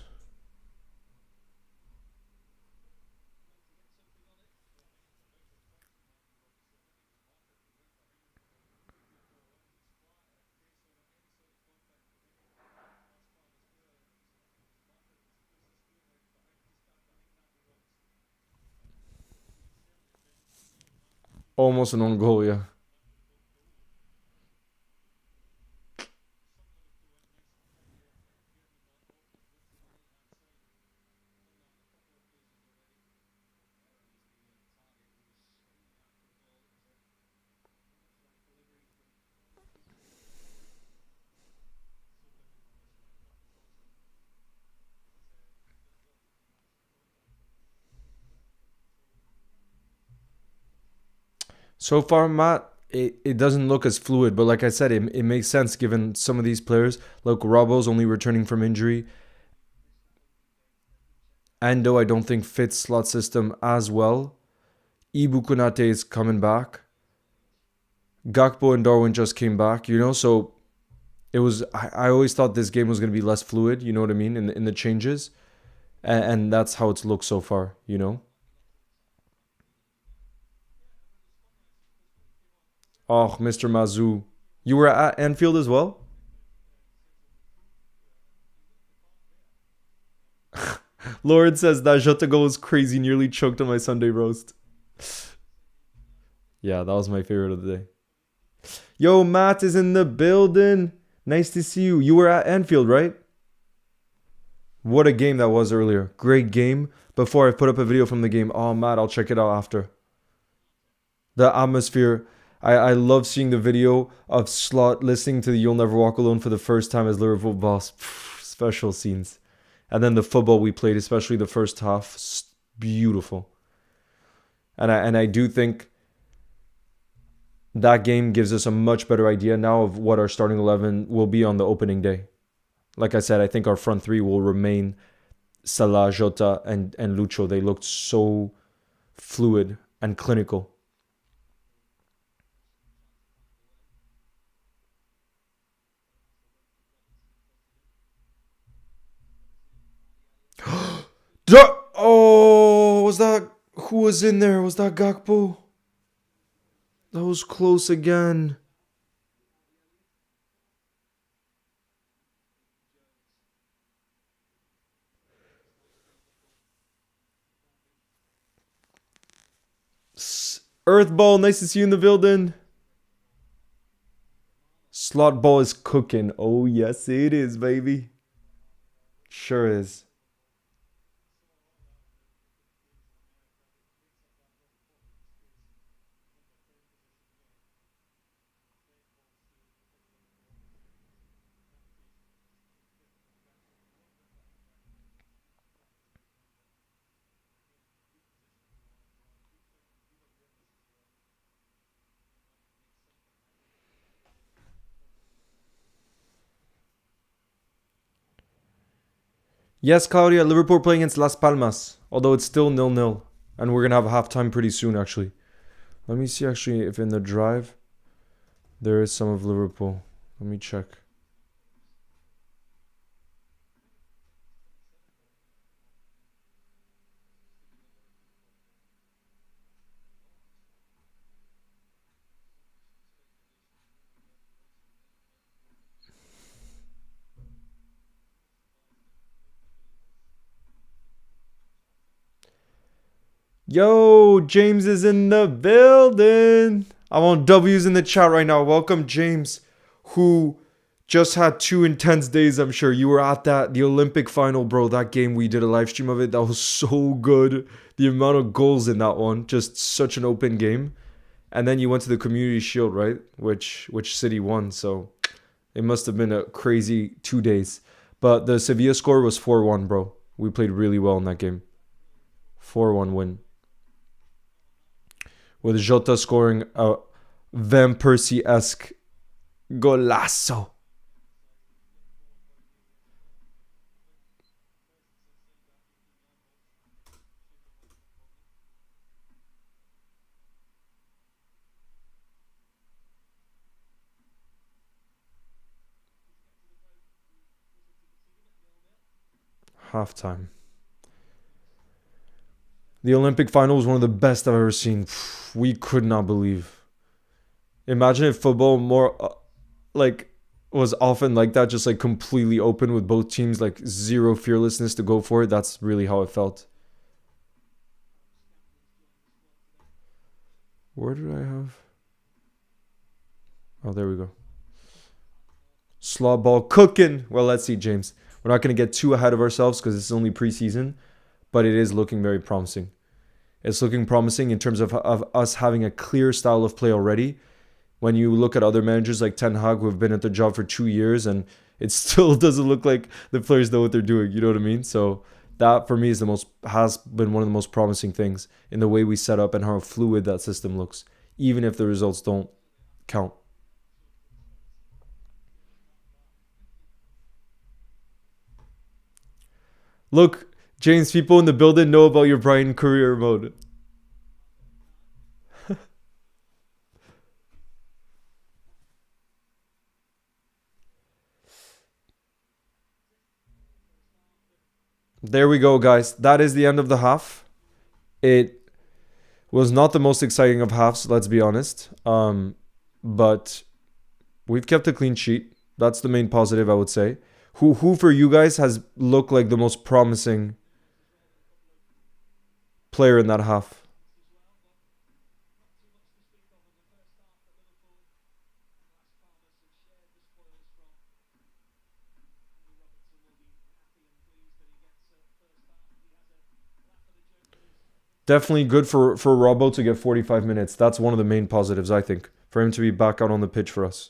Almost an own goal, yeah. So far, Matt, it doesn't look as fluid, but like I said, it makes sense given some of these players. Like Robbo's only returning from injury. Ando, I don't think fits slot system as well. Ibu Konate is coming back. Gakpo and Darwin just came back, so it was. I always thought this game was going to be less fluid, you know what I mean, in the changes. And that's how it's looked so far. Oh, Mr. Mazou. You were at Anfield as well? Lauren says that Jota goal was crazy, nearly choked on my Sunday roast. Yeah, that was my favorite of the day. Yo, Matt is in the building. Nice to see you. You were at Anfield, right? What a game that was earlier. Great game. Before I put up a video from the game. Oh, Matt, I'll check it out after. The atmosphere. I love seeing the video of Slot listening to the You'll Never Walk Alone for the first time as Liverpool boss. Special scenes. And then the football we played, especially the first half, beautiful. And I do think that game gives us a much better idea now of what our starting 11 will be on the opening day. Like I said, I think our front three will remain Salah, Jota, and Lucho. They looked so fluid and clinical. Oh, was that? Who was in there? Was that Gakpo? That was close again. Earthball, nice to see you in the building. Slot ball is cooking. Oh, yes, it is, baby. Sure is. Yes, Claudia, Liverpool playing against Las Palmas. Although it's still 0-0. And we're going to have a halftime pretty soon, actually. Let me see, actually, if in the drive there is some of Liverpool. Let me check. Yo, James is in the building. I want W's in the chat right now. Welcome, James, who just had 2 intense days, I'm sure. You were at the Olympic final, bro. That game, we did a live stream of it. That was so good. The amount of goals in that one, just such an open game. And then you went to the Community Shield, right? Which City won, so it must have been a crazy 2 days. But the Sevilla score was 4-1, bro. We played really well in that game. 4-1 win. With Jota scoring a Van Persie-esque golazo. Halftime. The Olympic final was one of the best I've ever seen. We could not believe. Imagine if football more was often like that, just like completely open with both teams, like zero fearlessness to go for it. That's really how it felt. Where did I have? Oh, there we go. Slot ball cooking. Well, let's see, James. We're not going to get too ahead of ourselves because it's only preseason, but it is looking very promising. It's looking promising in terms of us having a clear style of play already. When you look at other managers like Ten Hag who have been at the job for 2 years and it still doesn't look like the players know what they're doing. You know what I mean? So that for me has been one of the most promising things in the way we set up and how fluid that system looks, even if the results don't count. Look, James, people in the building know about your Brian career mode. There we go, guys. That is the end of the half. It was not the most exciting of halves, let's be honest. But we've kept a clean sheet. That's the main positive, I would say. Who for you guys has looked like the most promising player in that half? Definitely good for Robbo to get 45 minutes. That's one of the main positives, I think, for him to be back out on the pitch for us.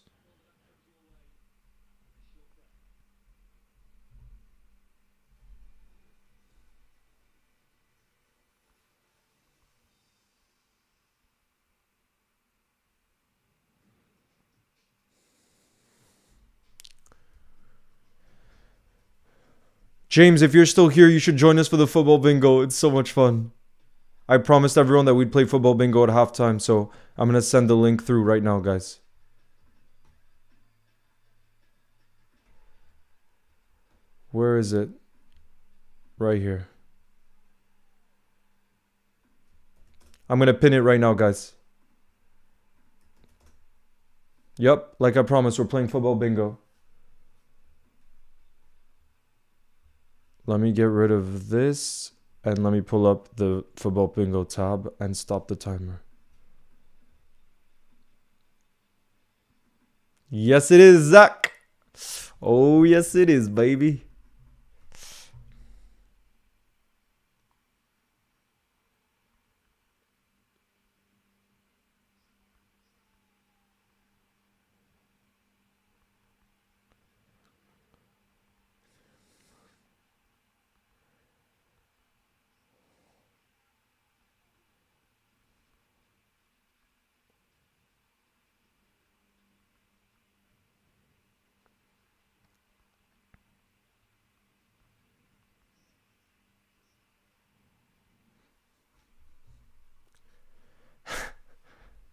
James, if you're still here, you should join us for the football bingo. It's so much fun. I promised everyone that we'd play football bingo at halftime, so I'm going to send the link through right now, guys. Where is it? Right here. I'm going to pin it right now, guys. Yep, like I promised, we're playing football bingo. Let me get rid of this and let me pull up the football bingo tab and stop the timer. Yes, it is, Zach. Oh, yes, it is, baby.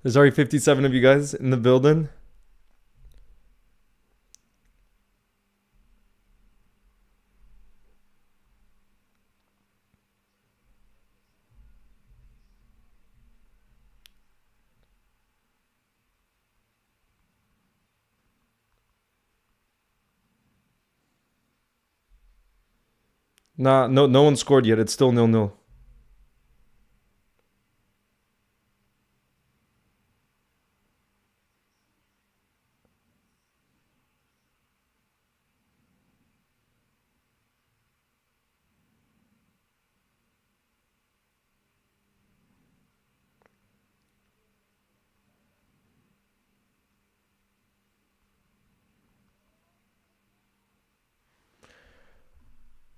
There's already 57 of you guys in the building. Nah, no one scored yet. It's still 0-0.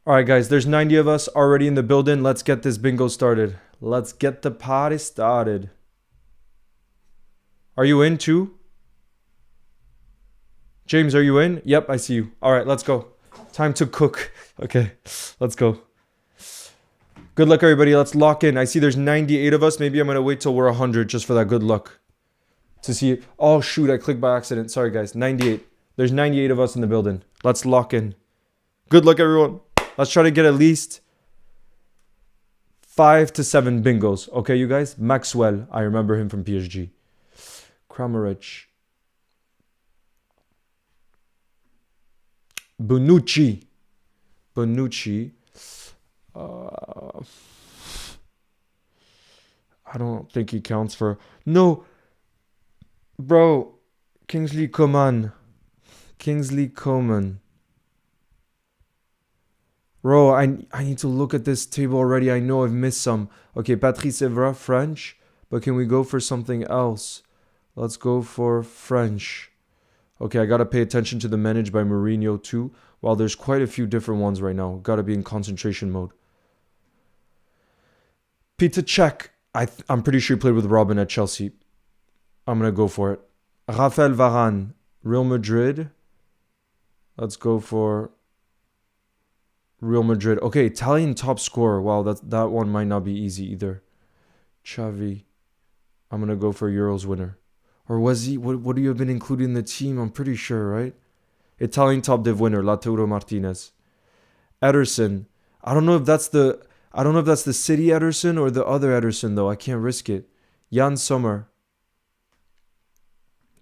All right, guys, there's 90 of us already in the building. Let's get this bingo started. Let's get the party started. Are you in too? James, are you in? Yep, I see you. All right, let's go. Time to cook. Okay, let's go. Good luck, everybody. Let's lock in. I see there's 98 of us. Maybe I'm going to wait till we're 100 just for that good luck. To see it. Oh, shoot, I clicked by accident. Sorry, guys. 98. There's 98 of us in the building. Let's lock in. Good luck, everyone. Let's try to get at least 5 to 7 bingos. Okay, you guys? Maxwell. I remember him from PSG. Kramaric. Bonucci. I don't think he counts for... No. Bro. Kingsley Coman. Bro, I need to look at this table already. I know I've missed some. Okay, Patrice Evra, French. But can we go for something else? Let's go for French. Okay, I got to pay attention to the managed by Mourinho too. While there's quite a few different ones right now. Got to be in concentration mode. Peter Cech. I'm pretty sure he played with Robin at Chelsea. I'm going to go for it. Rafael Varane, Real Madrid. Let's go for... Real Madrid. Okay, Italian top scorer. Wow, that one might not be easy either. Xavi. I'm going to go for Euros winner. Or was he... What do you have been included in the team? I'm pretty sure, right? Italian top div winner. Lautaro Martinez. Ederson. I don't know if that's the City Ederson or the other Ederson, though. I can't risk it. Jan Sommer.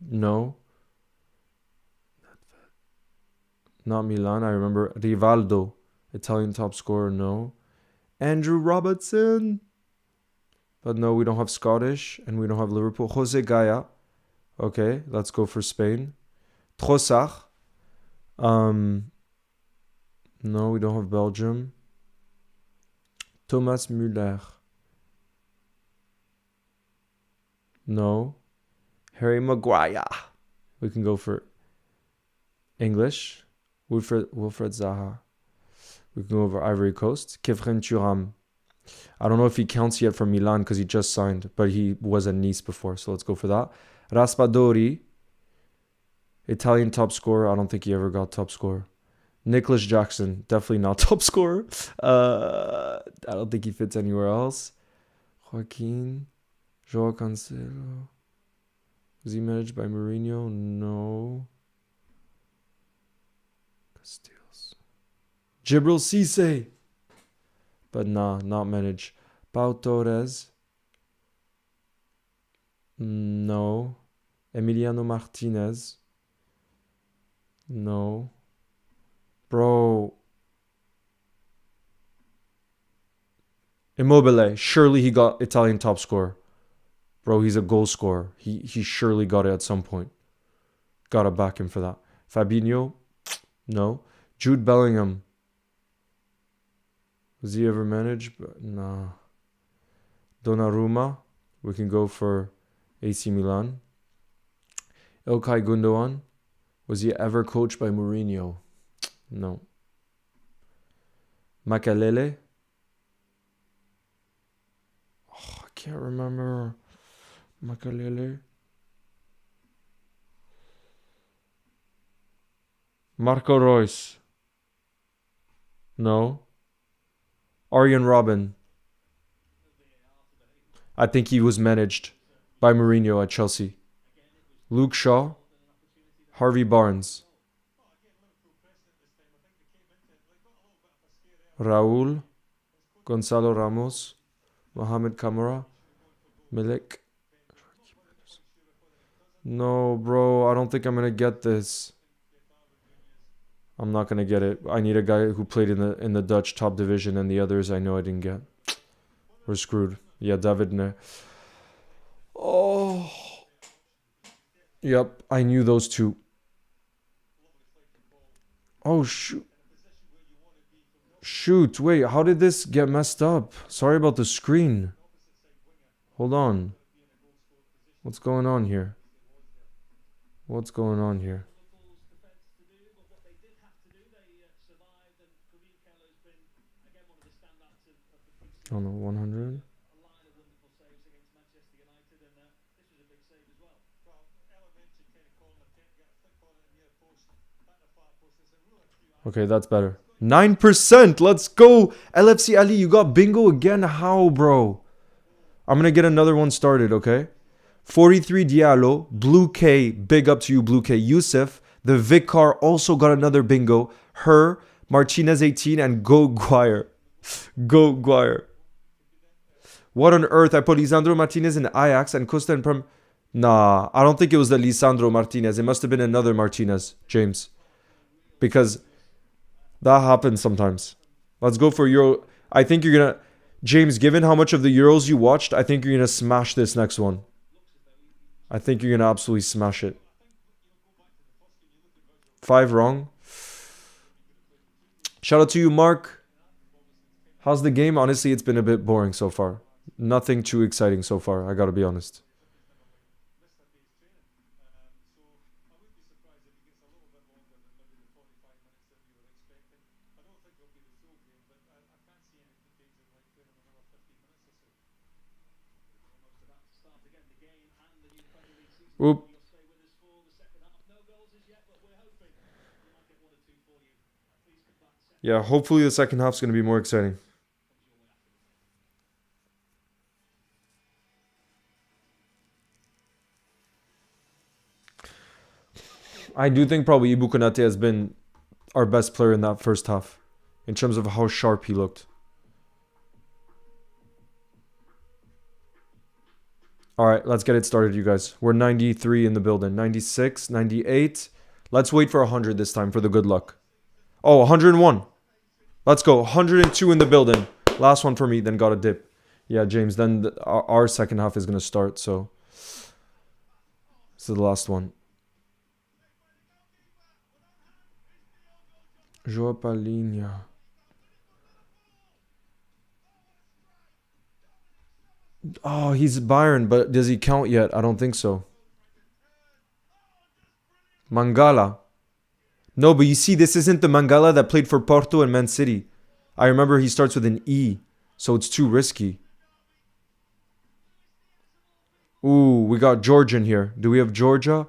No. Not Milan. I remember. Rivaldo. Italian top scorer, no. Andrew Robertson. But no, we don't have Scottish. And we don't have Liverpool. Jose Gaya. Okay, let's go for Spain. Trossard. No, we don't have Belgium. Thomas Müller. No. Harry Maguire. We can go for English. Wilfred Zaha. We can go over Ivory Coast. Kefren Thuram. I don't know if he counts yet from Milan because he just signed, but he was at Nice before, so let's go for that. Raspadori. Italian top scorer. I don't think he ever got top scorer. Nicholas Jackson. Definitely not top scorer. I don't think he fits anywhere else. Joaquin. Joao Cancelo. Was he managed by Mourinho? No. Casteels. Jibril Cisse. But nah, not managed. Pau Torres. No. Emiliano Martinez. No. Bro. Immobile. Surely he got Italian top scorer. Bro, he's a goal scorer. He surely got it at some point. Gotta back him for that. Fabinho? No. Jude Bellingham. Was he ever managed? Nah. Donnarumma. We can go for AC Milan. Ilkay Gundogan. Was he ever coached by Mourinho? No. Makalele. Oh, I can't remember. Makalele. Marco Reus. No. Arjen Robben. I think he was managed by Mourinho at Chelsea. Luke Shaw. Harvey Barnes. Raul. Gonzalo Ramos. Mohamed Kamara. Milik. No, bro. I don't think I'm going to get this. I'm not going to get it. I need a guy who played in the Dutch top division, and the others I know I didn't get. We're screwed. Yeah, David Ne. Oh. Yep, I knew those two. Oh, shoot. Shoot, wait, how did this get messed up? Sorry about the screen. Hold on. What's going on here? What's going on here? Oh no, 100. Okay, that's better. 9%. Let's go. LFC Ali, you got bingo again? How, bro? I'm going to get another one started, okay? 43 Diallo, Blue K, big up to you, Blue K. Youssef, the Vicar also got another bingo. Her, Martinez 18, and Go Guire. Go Guire. What on earth? I put Lisandro Martinez in Ajax and Costa in Prem. Nah, I don't think it was the Lisandro Martinez. It must have been another Martinez, James. Because that happens sometimes. Let's go for Euro. I think you're going to... James, given how much of the Euros you watched, I think you're going to smash this next one. I think you're going to absolutely smash it. 5 wrong. Shout out to you, Mark. How's the game? Honestly, it's been a bit boring so far. Nothing too exciting so far, I got to be honest. Oop. Yeah, hopefully the second half's going to be more exciting. I do think probably Ibu Konate has been our best player in that first half in terms of how sharp he looked. All right, let's get it started, you guys. We're 93 in the building. 96, 98. Let's wait for 100 this time for the good luck. Oh, 101. Let's go. 102 in the building. Last one for me, then got a dip. Yeah, James, then our second half is going to start, so... This is the last one. João Palhinha. Oh, he's Bayern, but does he count yet? I don't think so. Mangala. No, but you see, this isn't the Mangala that played for Porto and Man City. I remember he starts with an E, so it's too risky. Ooh, we got Georgian here. Do we have Georgia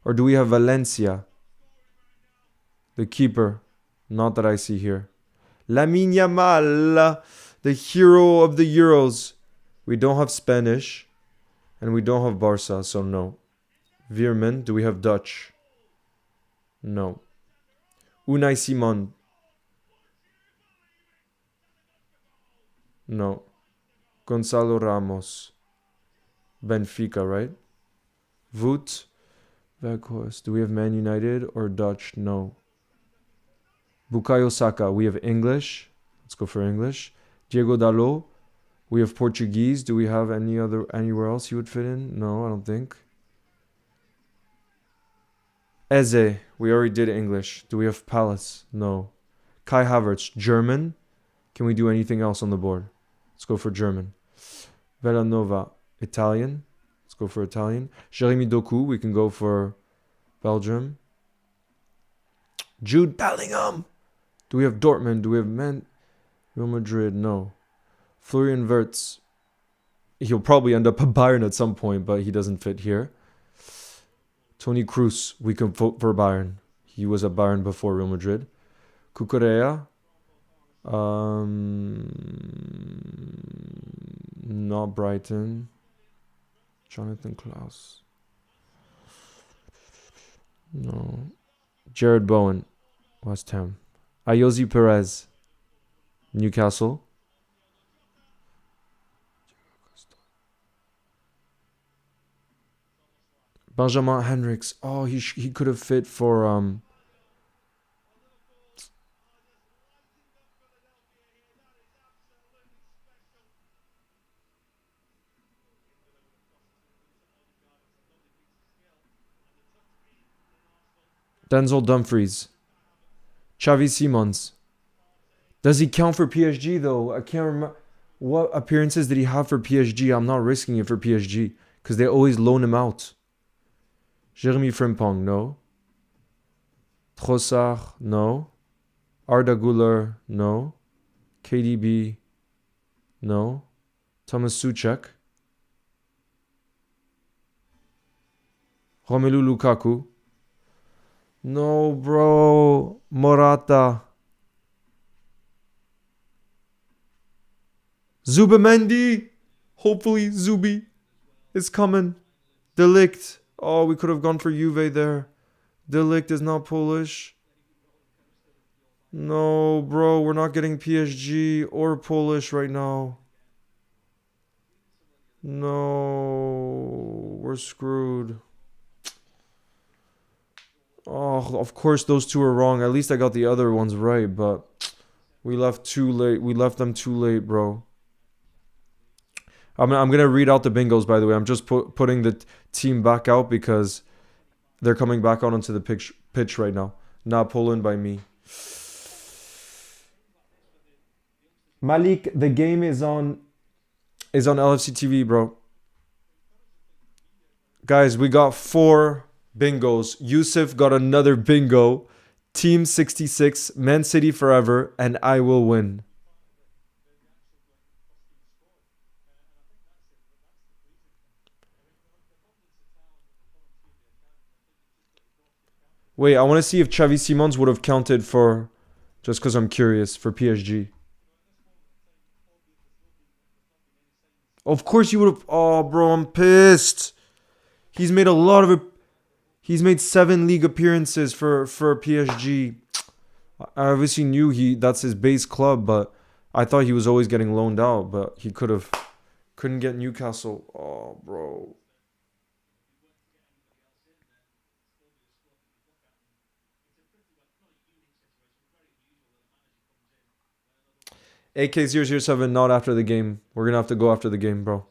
or do we have Valencia? The keeper. Not that I see here. Lamine Yamal, the hero of the Euros. We don't have Spanish and we don't have Barca, so no. Veerman, do we have Dutch? No. Unai Simon. No. Gonzalo Ramos. Benfica, right? Voet. Weghorst. Do we have Man United or Dutch? No. Bukayo Saka. We have English. Let's go for English. Diego Dalot. We have Portuguese. Do we have anywhere else he would fit in? No, I don't think. Eze. We already did English. Do we have Palace? No. Kai Havertz. German. Can we do anything else on the board? Let's go for German. Villanova. Italian. Let's go for Italian. Jeremy Doku. We can go for Belgium. Jude Bellingham. Do we have Dortmund? Do we have Real Madrid? No. Florian Wirtz. He'll probably end up at Bayern at some point, but he doesn't fit here. Toni Kroos. We can vote for Bayern. He was at Bayern before Real Madrid. Cucurella. Not Brighton. Jonathan Klaus. No. Jared Bowen. West Ham. Ayoze Perez. Newcastle. Benjamin Henriks. Oh, he could have fit for Denzel Dumfries. Xavi Simons. Does he count for PSG though? I can't remember. What appearances did he have for PSG? I'm not risking it for PSG because they always loan him out. Jeremy Frimpong, no. Trossard, no. Arda Güler, no. KDB, no. Thomas Souček. Romelu Lukaku. No, bro. Morata. Zubimendi. Hopefully Zubi is coming. Delict. Oh, we could have gone for Juve there. Delict is not Polish. No, bro. We're not getting PSG or Polish right now. No. We're screwed. Oh, of course those two are wrong. At least I got the other ones right, but we left too late. We left them too late, bro. I'm gonna read out the bingos, by the way. I'm just putting the team back out because they're coming back out onto the pitch right now. Not Poland by me. Malik, the game is on LFC TV, bro. Guys, we got 4 bingos. Yusuf got another bingo. Team 66, Man City forever, and I will win. Wait, I want to see if Xavi Simons would have counted for, just because I'm curious, for PSG. Of course you would have. Oh, bro, I'm pissed. He's made 7 league appearances for PSG. I obviously knew that's his base club, but I thought he was always getting loaned out, but he couldn't get Newcastle. Oh, bro. AK007, not after the game. We're going to have to go after the game, bro.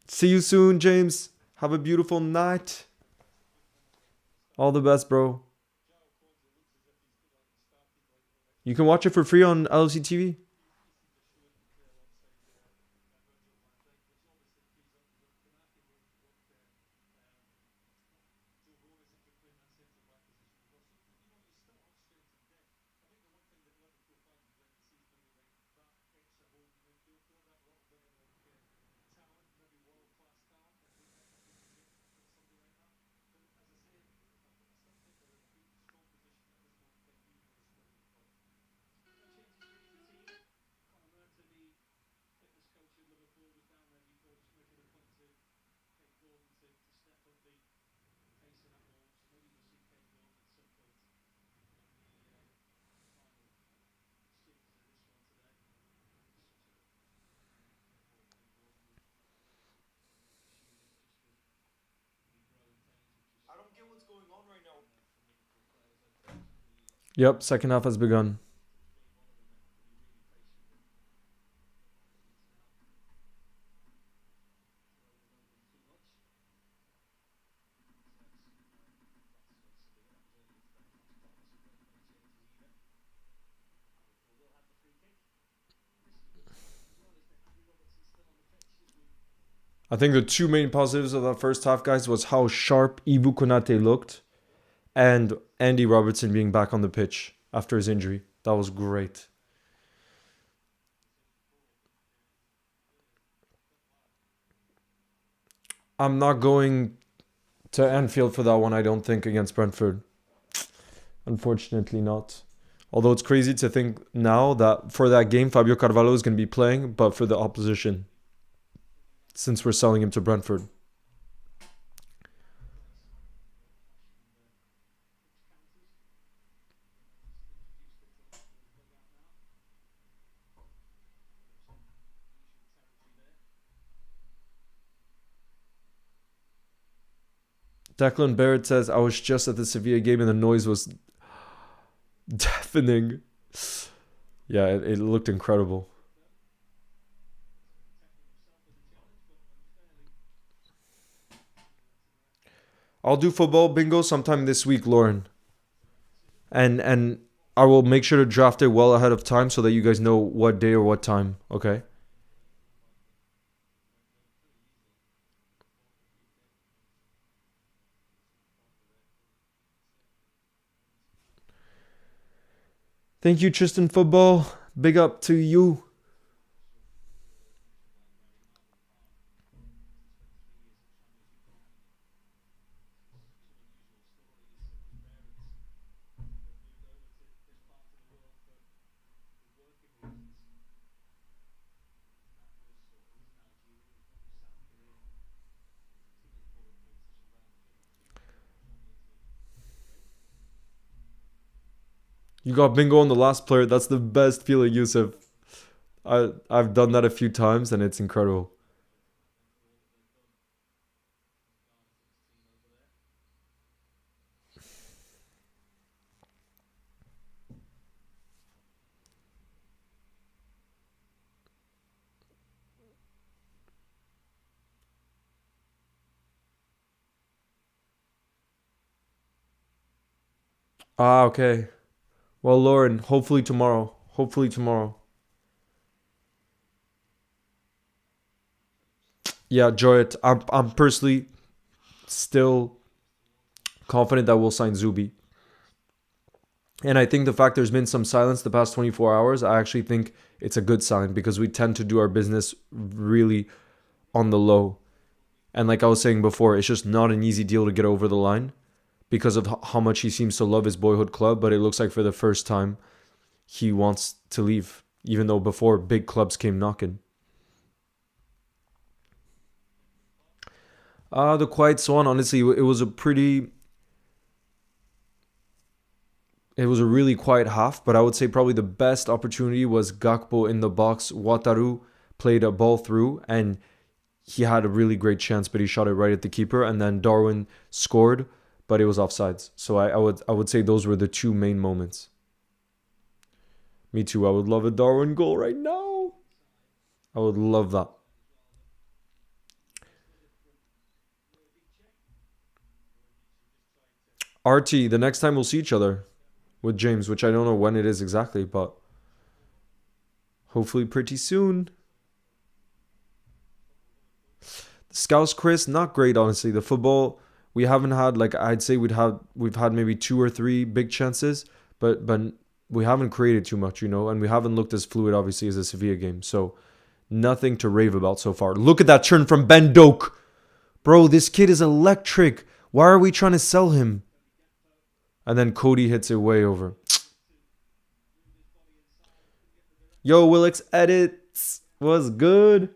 See you soon, James. Have a beautiful night. All the best, bro. You can watch it for free on LFC TV. Yep, second half has begun. I think the two main positives of that first half, guys, was how sharp Ibu Konate looked and Andy Robertson being back on the pitch after his injury. That was great. I'm not going to Anfield for that one, I don't think, against Brentford. Unfortunately, not. Although it's crazy to think now that for that game, Fabio Carvalho is going to be playing, but for the opposition, since we're selling him to Brentford. Declan Barrett says, I was just at the Sevilla game and the noise was deafening. Yeah, it looked incredible. I'll do football bingo sometime this week, Lauren. And I will make sure to draft it well ahead of time so that you guys know what day or what time, okay? Thank you, Tristan Football. Big up to you. You got bingo on the last player. That's the best feeling, Yusuf. I've done that a few times and it's incredible. Ah, okay. Well, Lauren, hopefully tomorrow. Hopefully tomorrow. Yeah, enjoy it. I'm personally still confident that we'll sign Zubi. And I think the fact there's been some silence the past 24 hours, I actually think it's a good sign because we tend to do our business really on the low. And like I was saying before, it's just not an easy deal to get over the line because of how much he seems to love his boyhood club. But it looks like for the first time, he wants to leave, even though before big clubs came knocking. The Quiet Swan, honestly, it was a really quiet half, but I would say probably the best opportunity was Gakpo in the box. Wataru played a ball through and he had a really great chance, but he shot it right at the keeper. And then Darwin scored, but it was offsides. So I would say those were the two main moments. Me too. I would love a Darwin goal right now. I would love that. RT, the next time we'll see each other with James, which I don't know when it is exactly, but hopefully pretty soon. Scouse Chris, not great honestly. The football we haven't had, like I'd say we've had maybe two or three big chances, but we haven't created too much, and we haven't looked as fluid obviously as the Sevilla game. So nothing to rave about so far. Look at that turn from Ben Doak. Bro, this kid is electric. Why are we trying to sell him? And then Cody hits it way over. Yo, Willix edits was good.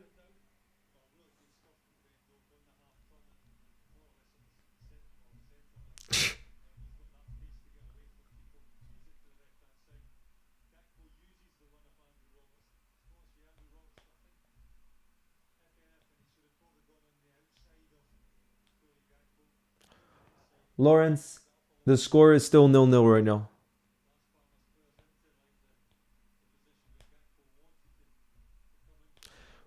Lawrence, the score is still 0-0 right now.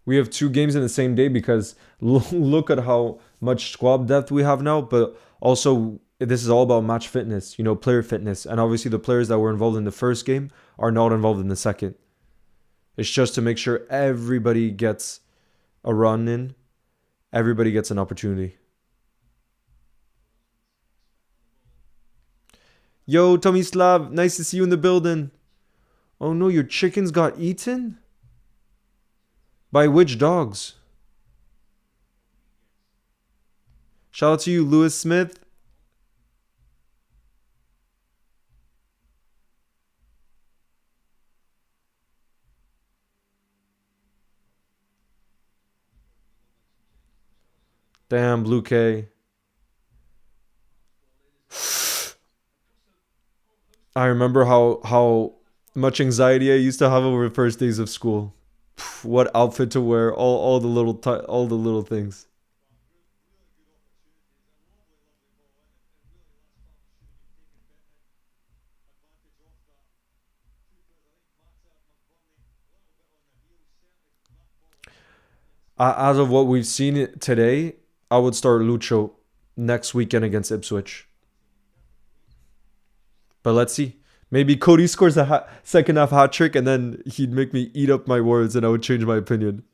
We have 2 games in the same day because look at how much squad depth we have now. But also, this is all about match fitness, player fitness. And obviously, the players that were involved in the first game are not involved in the second. It's just to make sure everybody gets a run in, everybody gets an opportunity. Yo, Tomislav, nice to see you in the building. Oh no, your chickens got eaten? By which dogs? Shout out to you, Lewis Smith. Damn, Blue K. I remember how much anxiety I used to have over the first days of school. What outfit to wear, all the little things. As of what we've seen today, I would start Lucho next weekend against Ipswich. But let's see. Maybe Cody scores a second half hat trick and then he'd make me eat up my words and I would change my opinion.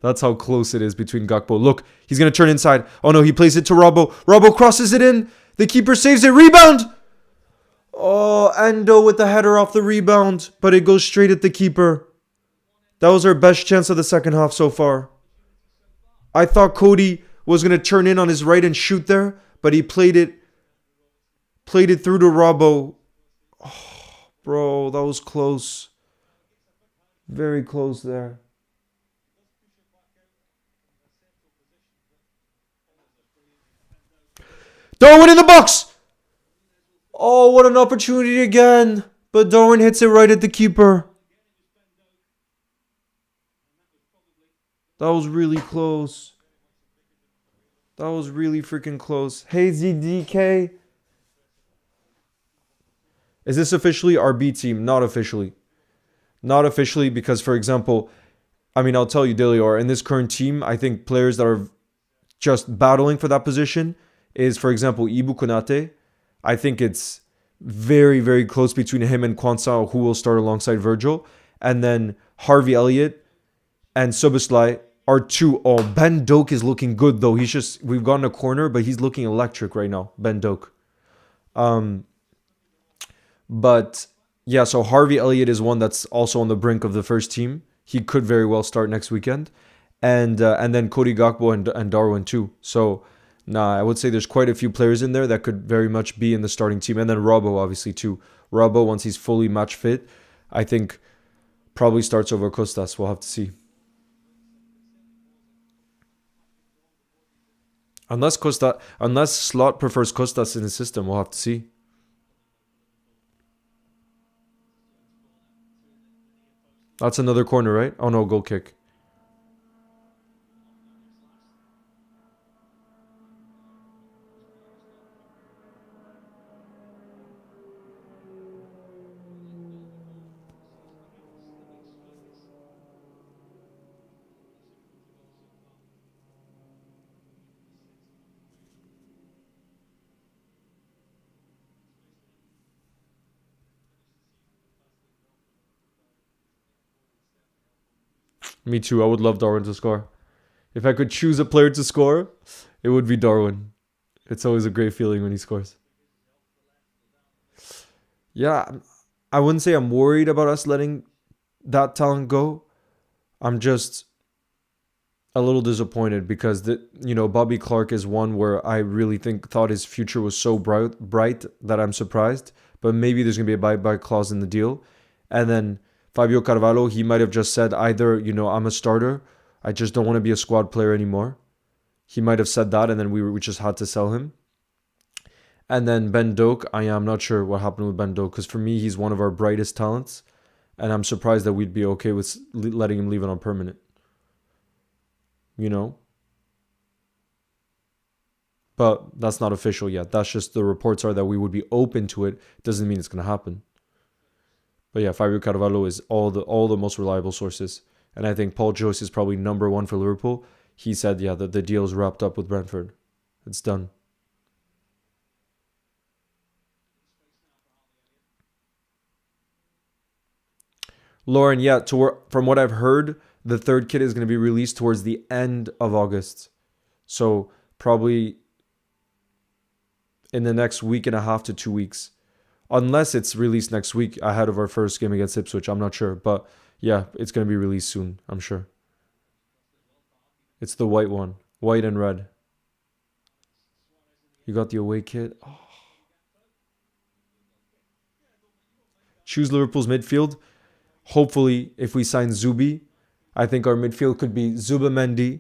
That's how close it is between Gakpo. Look, he's going to turn inside. Oh no, he plays it to Robbo. Robbo crosses it in. The keeper saves it. Rebound! Oh, Endo with the header off the rebound. But it goes straight at the keeper. That was our best chance of the second half so far. I thought Cody was going to turn in on his right and shoot there. But he played it through to Robbo. Oh, bro, that was close. Very close there. Darwin in the box! Oh, what an opportunity again. But Darwin hits it right at the keeper. That was really close. That was really freaking close. Hazy DK. Is this officially our B team? Not officially. Not officially because, for example, I'll tell you, Delior, in this current team, I think players that are just battling for that position is, for example, Ibu Konate. I think it's very, very close between him and Kwanzaa, who will start alongside Virgil. And then Harvey Elliott and Soboslai are two. Oh, Ben Doak is looking good, though. We've gotten a corner, but he's looking electric right now, Ben Doak. But yeah, so Harvey Elliott is one that's also on the brink of the first team. He could very well start next weekend. And then Cody Gakpo and Darwin too. So I would say there's quite a few players in there that could very much be in the starting team. And then Robbo, obviously, too. Robbo, once he's fully match fit, I think probably starts over Costas. We'll have to see. Unless Slot prefers Costas in his system, we'll have to see. That's another corner, right? Oh no, goal kick. Me too. I would love Darwin to score. If I could choose a player to score, it would be Darwin. It's always a great feeling when he scores. Yeah, I wouldn't say I'm worried about us letting that talent go. I'm just a little disappointed because Bobby Clark is one where I really thought his future was so bright that I'm surprised. But maybe there's gonna be a bye-bye clause in the deal, and then Fabio Carvalho, he might have just said either I'm a starter, I just don't want to be a squad player anymore. He might have said that, and then we just had to sell him. And then Ben Doak, I'm not sure what happened with Ben Doak because for me he's one of our brightest talents, and I'm surprised that we'd be okay with letting him leave it on permanent. But that's not official yet. That's just the reports are that we would be open to it. Doesn't mean it's gonna happen. But yeah, Fabio Carvalho is all the most reliable sources. and I think Paul Joyce is probably number one for Liverpool. He said, yeah, that the deal's wrapped up with Brentford. It's done. Lauren, yeah, from what I've heard, the third kit is going to be released towards the end of August. So probably in the next week and a half to 2 weeks. Unless it's released next week ahead of our first game against Ipswich. I'm not sure. But yeah, it's going to be released soon, I'm sure. It's the white one. White and red. You got the away kit. Oh. Choose Liverpool's midfield. Hopefully, if we sign Zubi, I think our midfield could be Zubimendi,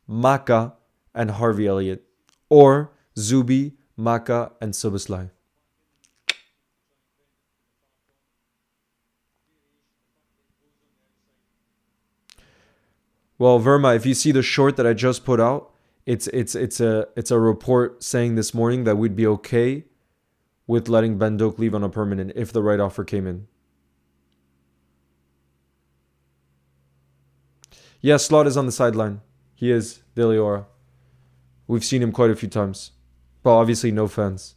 Maka, and Harvey Elliott. Or Zubi, Maka, and Soboslai. Well, Verma, if you see the short that I just put out, it's a report saying this morning that we'd be okay with letting Ben Doak leave on a permanent if the right offer came in. Yeah, Slot is on the sideline. He is, De Leora. We've seen him quite a few times. But obviously no fans.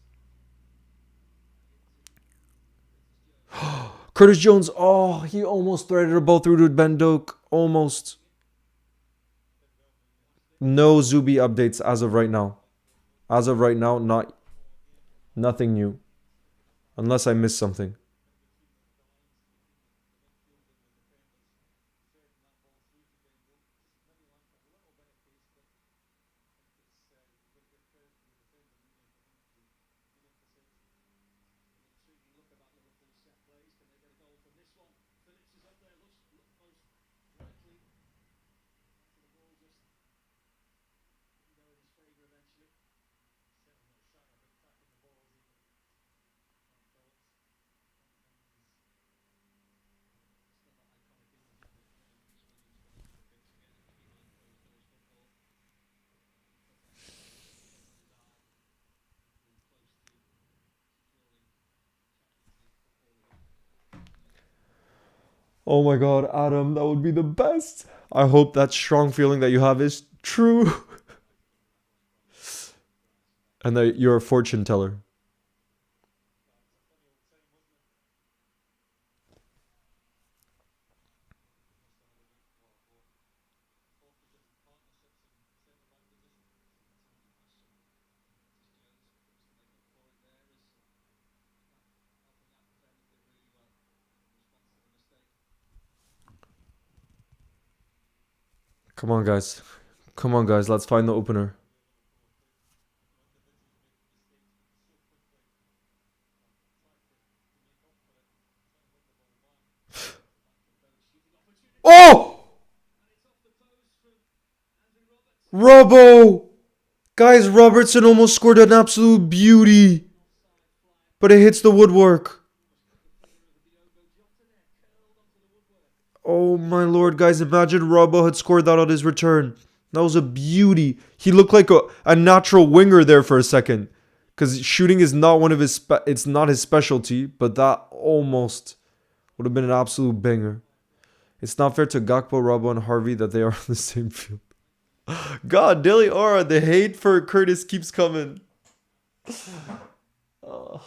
Curtis Jones. Oh, he almost threaded a ball through to Ben Doak. Almost. No Zubi updates as of right now. As of right now, nothing new. Unless I missed something. Oh my god, Adam, that would be the best. I hope that strong feeling that you have is true. And that you're a fortune teller. Come on, guys. Come on, guys. Let's find the opener. Oh! Robbo! Guys, Robertson almost scored an absolute beauty. But it hits the woodwork. Oh my lord, guys. Imagine Robbo had scored that on his return. That was a beauty. He looked like a natural winger there for a second. Because shooting is not one of his... it's not his specialty. But that almost would have been an absolute banger. It's not fair to Gakpo, Robbo, and Harvey that they are on the same field. God, De Leora, the hate for Curtis keeps coming. Oh.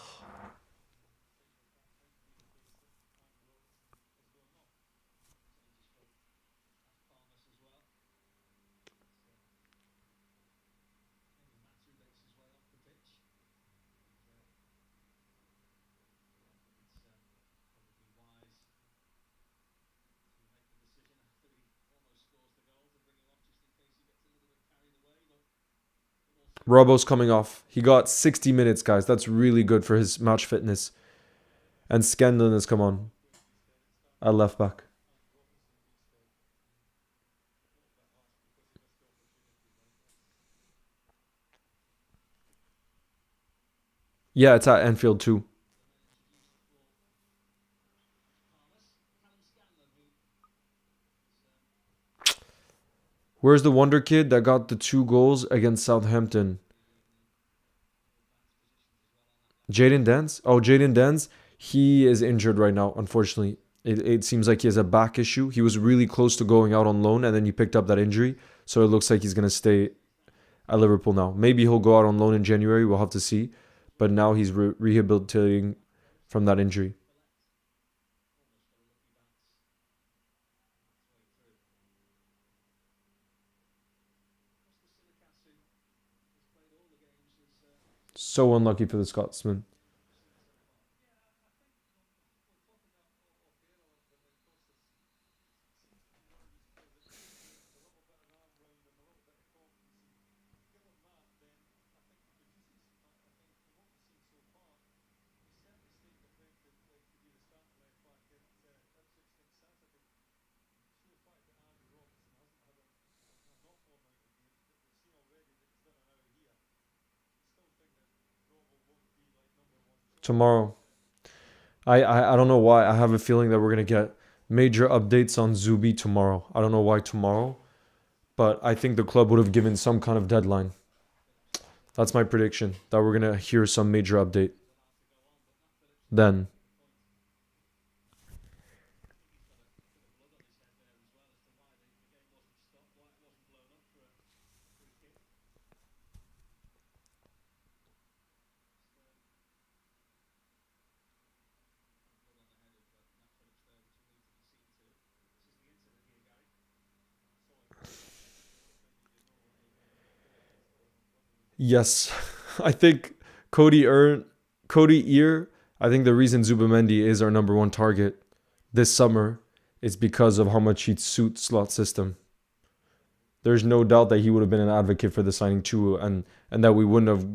Robbo's coming off. He got 60 minutes, guys. That's really good for his match fitness. And Scanlon has come on at left back. Yeah, it's at Anfield too. Where's the wonder kid that got the 2 goals against Southampton? Jaden Dance? Oh, Jaden Dance. He is injured right now, unfortunately. It seems like he has a back issue. He was really close to going out on loan, and then he picked up that injury. So it looks like he's going to stay at Liverpool now. Maybe he'll go out on loan in January. We'll have to see. But now he's rehabilitating from that injury. So unlucky for the Scotsman. Tomorrow. I don't know why. I have a feeling that we're going to get major updates on Zubi tomorrow. I don't know why tomorrow, but I think the club would have given some kind of deadline. That's my prediction, that we're going to hear some major update then. Yes, I think Cody Earn, Cody Ear. I think the reason Zubimendi is our number one target this summer is because of how much he'd suit slot system. There's no doubt that he would have been an advocate for the signing too, and that we wouldn't have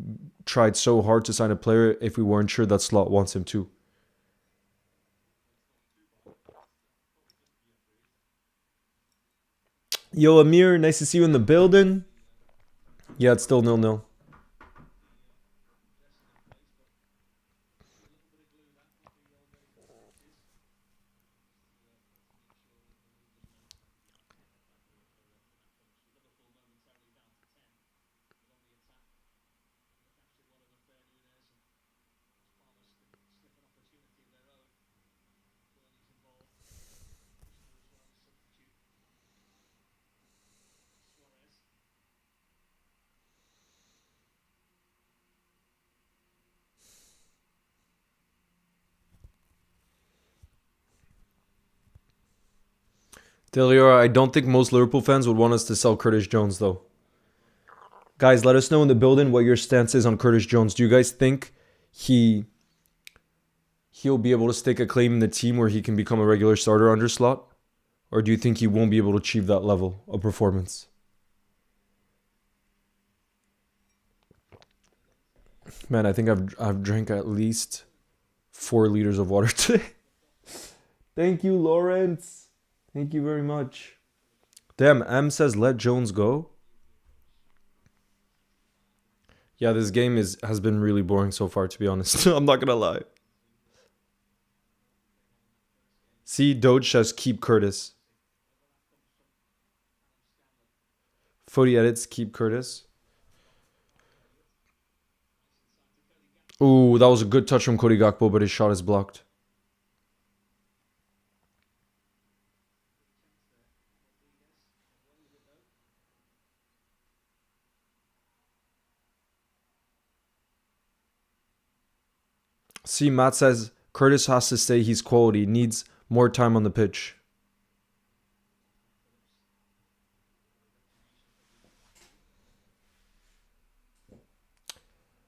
tried so hard to sign a player if we weren't sure that slot wants him too. Yo, Amir, nice to see you in the building. Yeah, it's still 0-0. Deliora, I don't think most Liverpool fans would want us to sell Curtis Jones though. Guys, let us know in the building what your stance is on Curtis Jones. Do you guys think he he'll be able to stake a claim in the team where he can become a regular starter under slot? Or do you think he won't be able to achieve that level of performance? Man, I think I've drank at least 4 liters of water today. Thank you, Lawrence. Thank you very much. Damn, M says let Jones go. Yeah, this game has been really boring so far, to be honest. I'm not gonna lie. See, Doge says keep Curtis. Footy edits keep Curtis. Ooh, that was a good touch from Cody Gakpo, but his shot is blocked. See, Matt says Curtis has to say he's quality, needs more time on the pitch.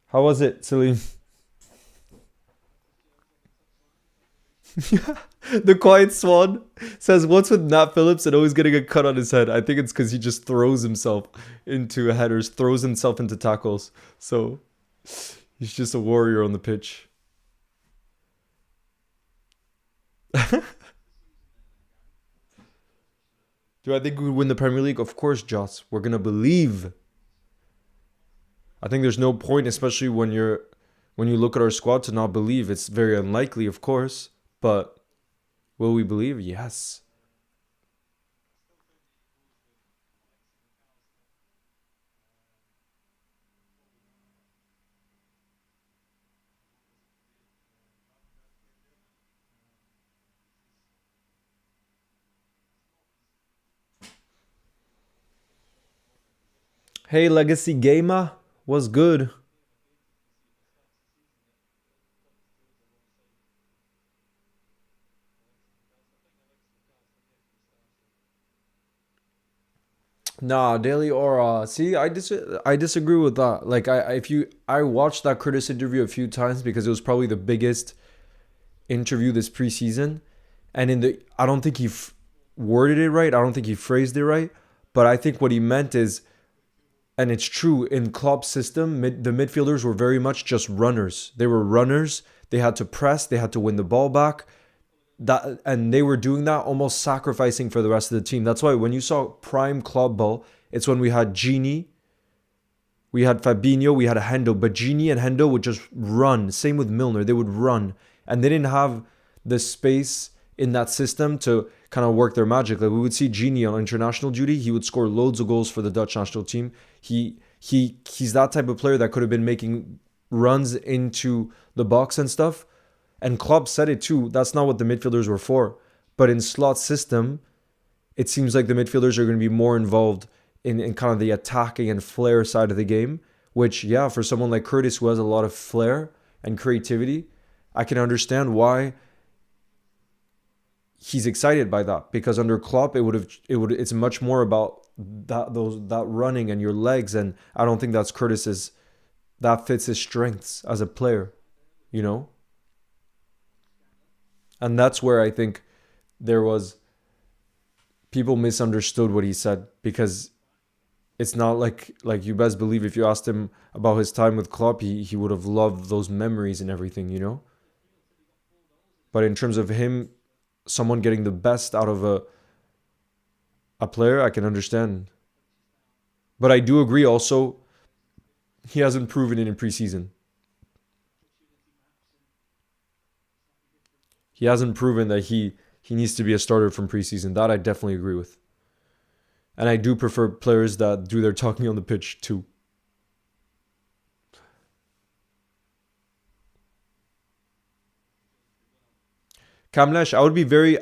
How was it, Celine? The Quiet Swan says, what's with Nat Phillips and always getting a cut on his head? I think it's because he just throws himself into headers, throws himself into tackles. So he's just a warrior on the pitch. Do I think we would win the Premier League? Of course, Joss. We're going to believe. I think there's no point, especially when you look at our squad, to not believe. It's very unlikely, of course, but will we believe? Yes. Hey, Legacy Gamer, what's good? Nah, Daily Aura. See, I disagree with that. Like, if you I watched that Curtis interview a few times because it was probably the biggest interview this preseason, and I don't think he worded it right. I don't think he phrased it right, but I think what he meant is, and it's true in Klopp's system, the midfielders were very much just runners. They were runners. They had to press. They had to win the ball back. That and they were doing that, almost sacrificing for the rest of the team. That's why when you saw prime club ball, it's when we had Genie, we had Fabinho, we had Hendo, but Genie and Hendo would just run. Same with Milner, they would run, and they didn't have the space in that system to kind of work their magic. Like we would see Genie on international duty, he would score loads of goals for the Dutch national team. He's that type of player that could have been making runs into the box and stuff. And Klopp said it too. That's not what the midfielders were for. But in Slot's system, it seems like the midfielders are going to be more involved in kind of the attacking and flair side of the game. Which, yeah, for someone like Curtis who has a lot of flair and creativity, I can understand why he's excited by that. Because under Klopp, it's much more about that running and your legs, and I don't think that fits his strengths as a player, you know. And that's where I think there was people misunderstood what he said, because it's not like you best believe if you asked him about his time with Klopp, he would have loved those memories and everything, you know. But in terms of him, someone getting the best out of a player, I can understand. But I do agree also, he hasn't proven it in preseason. He hasn't proven that he needs to be a starter from preseason. That I definitely agree with. And I do prefer players that do their talking on the pitch too. Kamlesh,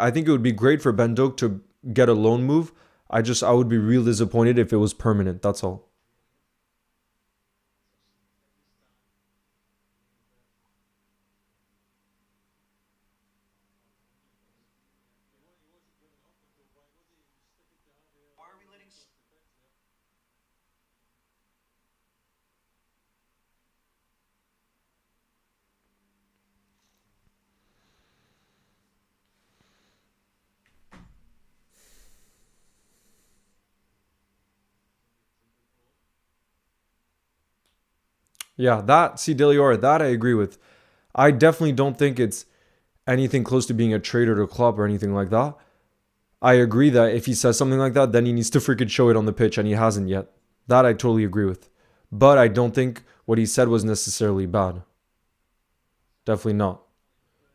I think it would be great for Ben Doak to get a loan move. I would be real disappointed if it was permanent. That's all. Yeah, see Deliora, that I agree with. I definitely don't think it's anything close to being a traitor to Klopp or anything like that. I agree that if he says something like that, then he needs to freaking show it on the pitch, and he hasn't yet. That I totally agree with. But I don't think what he said was necessarily bad. Definitely not.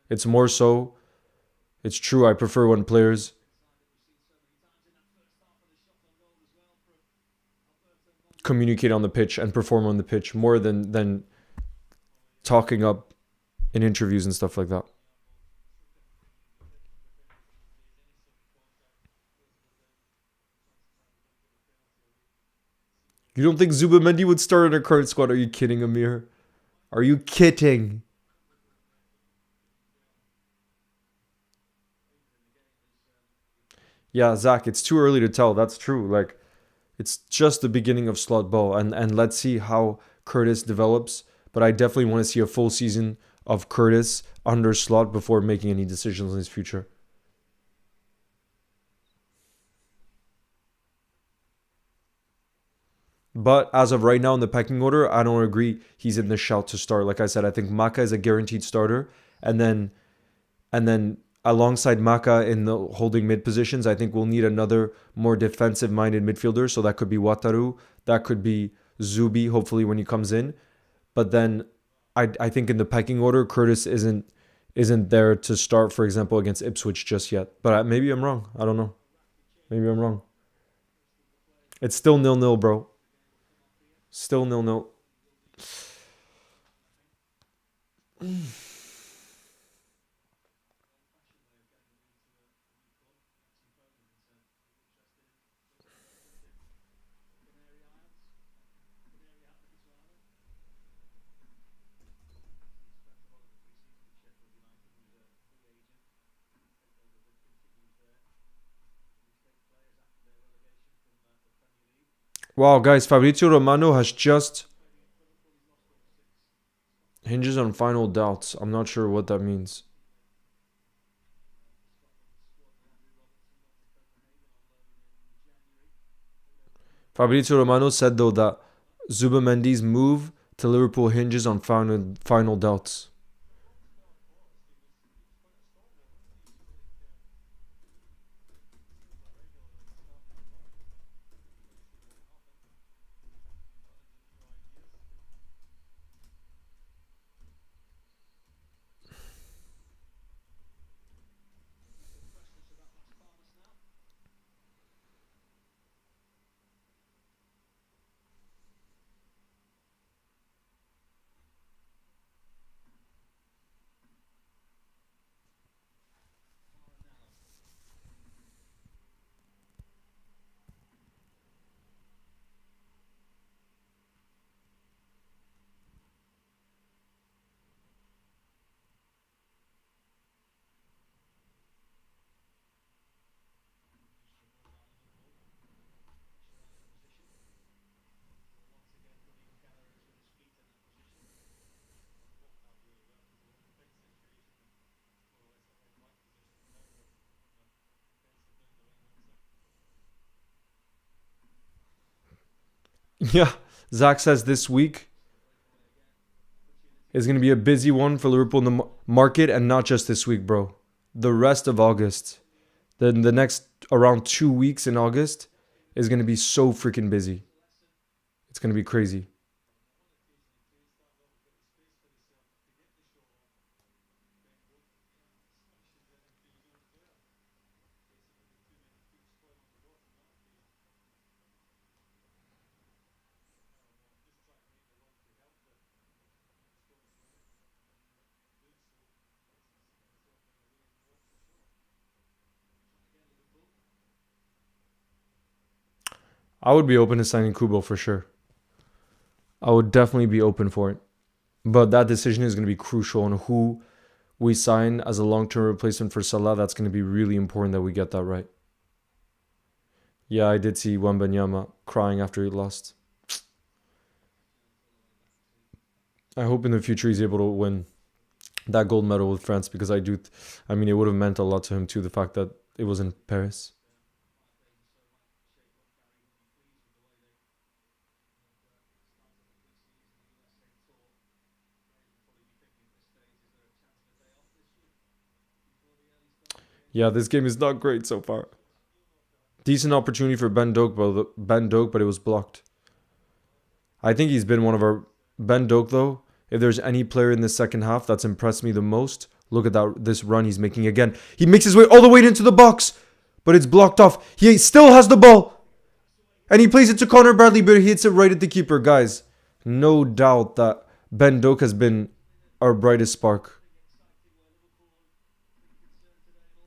It's more so, it's true, I prefer when players communicate on the pitch and perform on the pitch more than talking up in interviews and stuff like that. You don't think Zubimendi would start in a current squad? Are you kidding, Amir? Are you kidding? Yeah, Zach, it's too early to tell. That's true. Like, it's just the beginning of slot ball, and let's see how Curtis develops. But I definitely want to see a full season of Curtis under slot before making any decisions in his future. But as of right now in the pecking order, I don't agree he's in the shout to start. Like I said, I think Maka is a guaranteed starter, and then alongside Maka in the holding mid positions, I think we'll need another more defensive minded midfielder. So that could be Wataru, that could be Zubi, hopefully when he comes in. But then I think in the pecking order, Curtis isn't there to start, for example, against Ipswich just yet. But maybe I'm wrong. I don't know. Maybe I'm wrong. It's still 0-0, bro. Still 0-0. Wow, guys, Fabrizio Romano has just hinges on final doubts. I'm not sure what that means. Fabrizio Romano said though that Zubimendi's move to Liverpool hinges on final doubts. Yeah, Zach says this week is going to be a busy one for Liverpool in the market, and not just this week, bro. The rest of August, then the next around 2 weeks in August is going to be so freaking busy. It's going to be crazy. I would be open to signing Kubo for sure. I would definitely be open for it. But that decision is going to be crucial on who we sign as a long-term replacement for Salah. That's going to be really important that we get that right. Yeah, I did see Wembanyama crying after he lost. I hope in the future he's able to win that gold medal with France, because I mean, it would have meant a lot to him too, the fact that it was in Paris. Yeah, this game is not great so far. Decent opportunity for Ben Doak, but it was blocked. I think he's been one of our Ben Doak though. If there's any player in the second half that's impressed me the most, look at this run he's making again. He makes his way all the way into the box, but it's blocked off. He still has the ball, and he plays it to Connor Bradley, but he hits it right at the keeper. Guys, no doubt that Ben Doak has been our brightest spark.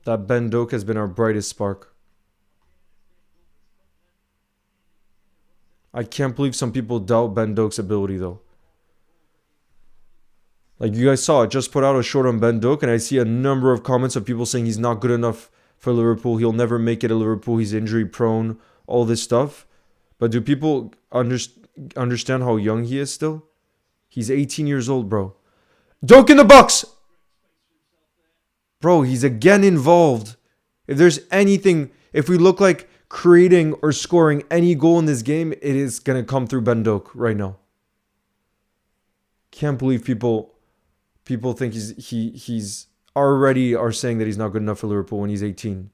That Ben Doak has been our brightest spark. I can't believe some people doubt Ben Doak's ability though. Like you guys saw, I just put out a short on Ben Doak, and I see a number of comments of people saying he's not good enough for Liverpool. He'll never make it at Liverpool. He's injury prone, all this stuff. But do people understand how young he is still? He's 18 years old, bro. Doak in the box! Bro, he's again involved. If there's anything, if we look like creating or scoring any goal in this game, it is going to come through Ben Doak right now. Can't believe people think he's already are saying that he's not good enough for Liverpool when he's 18.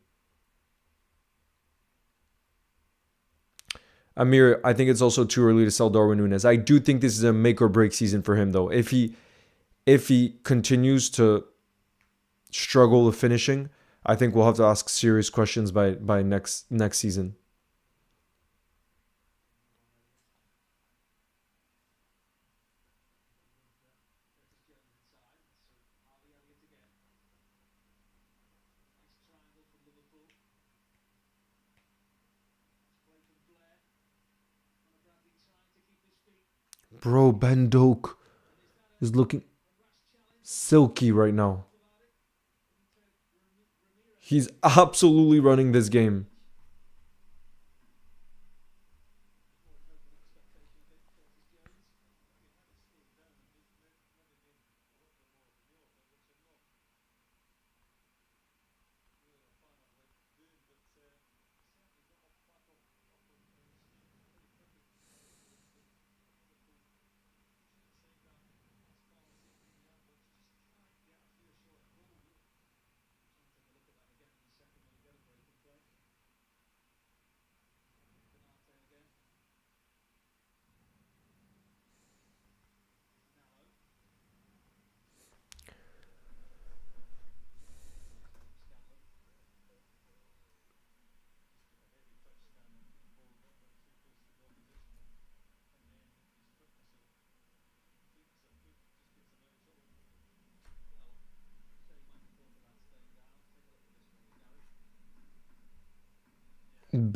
Amir, I think it's also too early to sell Darwin Nunez. I do think this is a make or break season for him though. If he continues to struggle with finishing, I think we'll have to ask serious questions by next season. Bro, Ben Doak is looking silky right now. He's absolutely running this game.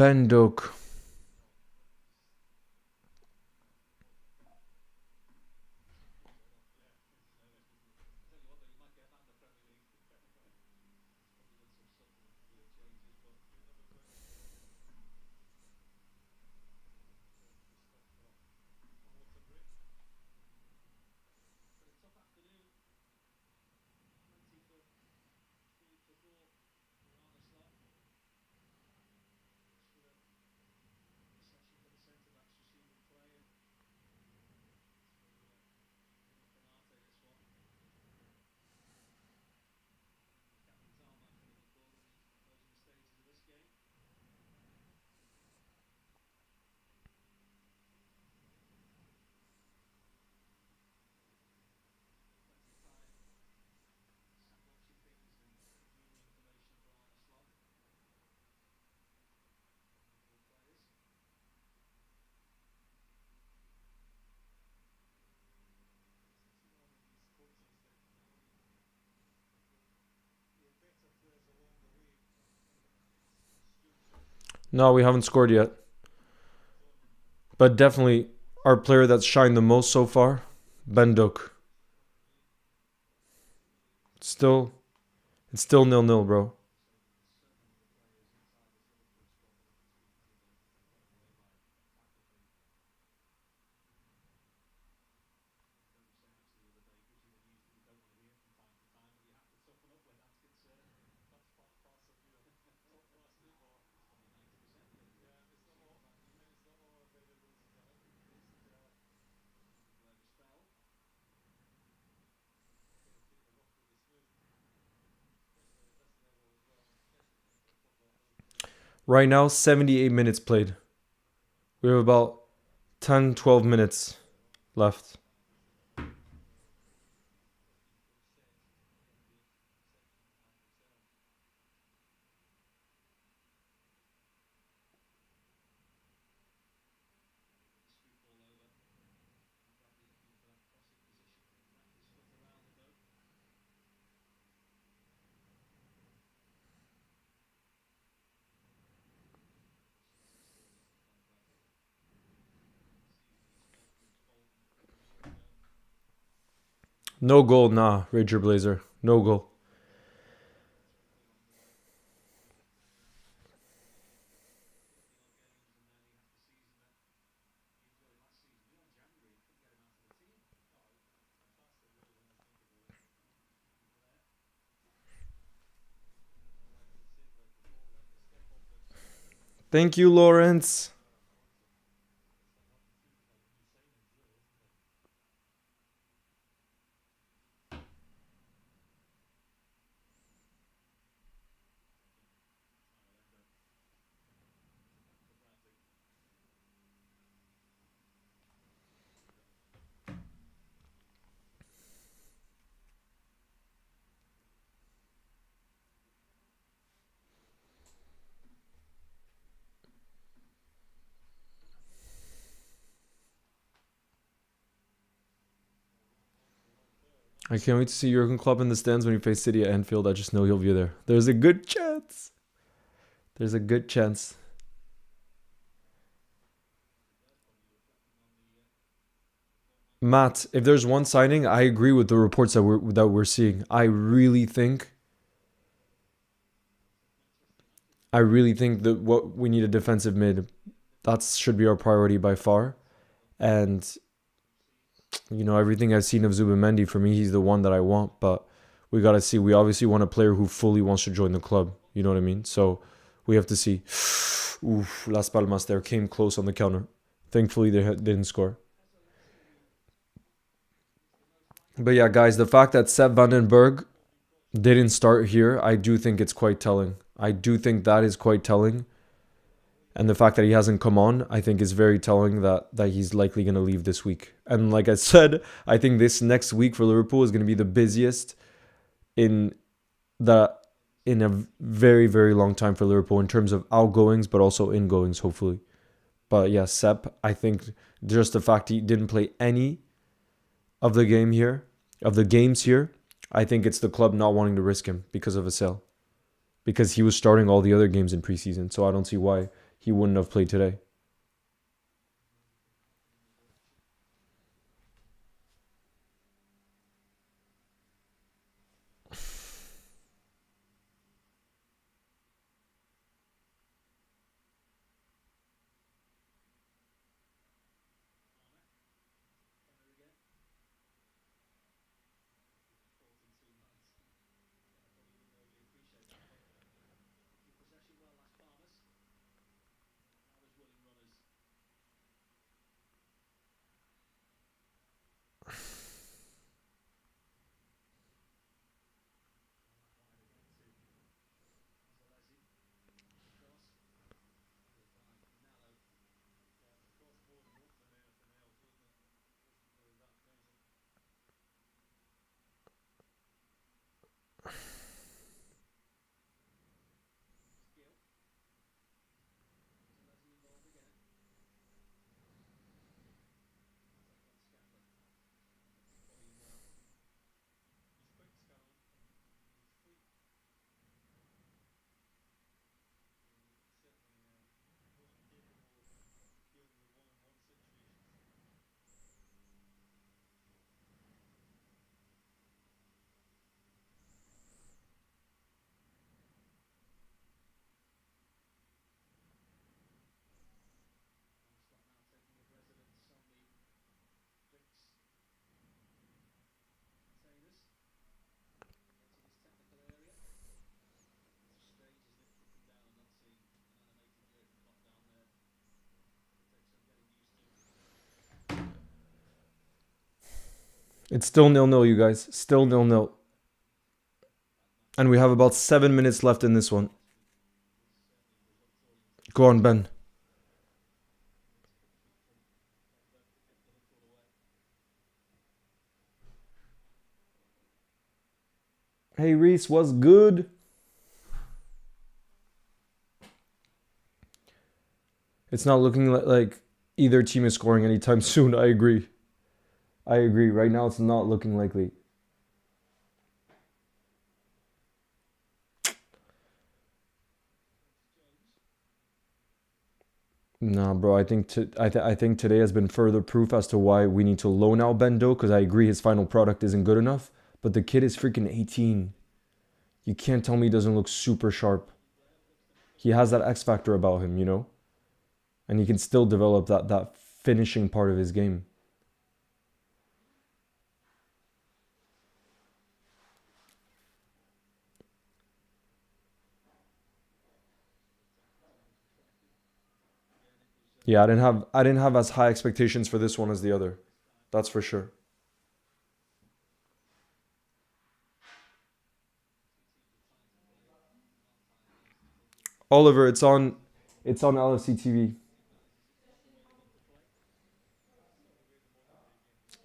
Doak. No, we haven't scored yet. But definitely our player that's shined the most so far, Doak. Still, it's still 0-0, bro. Right now, 78 minutes played. We have about 10, 12 minutes left. No goal, nah, Ranger Blazer. No goal. Thank you, Lawrence. I can't wait to see Jurgen Klopp in the stands when we face City at Anfield. I just know he'll be there. There's a good chance. There's a good chance. Matt, if there's one signing, I agree with the reports that we're seeing. I really think that what we need a defensive mid. That should be our priority by far. And everything I've seen of Zubimendi, for me, he's the one that I want. But we gotta see. We obviously want a player who fully wants to join the club. You know what I mean? So we have to see. Oof, Las Palmas there came close on the counter. Thankfully, they didn't score. But yeah, guys, the fact that Sepp Vandenberg didn't start here, I do think it's quite telling. I do think that is quite telling. And the fact that he hasn't come on, I think is very telling that he's likely going to leave this week. And like I said, I think this next week for Liverpool is going to be the busiest in the in a very, very long time for Liverpool in terms of outgoings, but also ingoings, hopefully. But yeah, Sepp, I think just the fact he didn't play any of the games here, I think it's the club not wanting to risk him because of a sale. Because he was starting all the other games in preseason, so I don't see why he wouldn't have played today. It's still 0-0, you guys. Still 0-0. And we have about 7 minutes left in this one. Go on, Ben. Hey, Reese, what's good? It's not looking like either team is scoring anytime soon. I agree. Right now, it's not looking likely. Nah, bro. I think I think today has been further proof as to why we need to loan out Ben Doak, because I agree his final product isn't good enough. But the kid is freaking 18. You can't tell me he doesn't look super sharp. He has that X factor about him, you know, and he can still develop that finishing part of his game. Yeah, I didn't have as high expectations for this one as the other. That's for sure. Oliver, it's on LFC TV.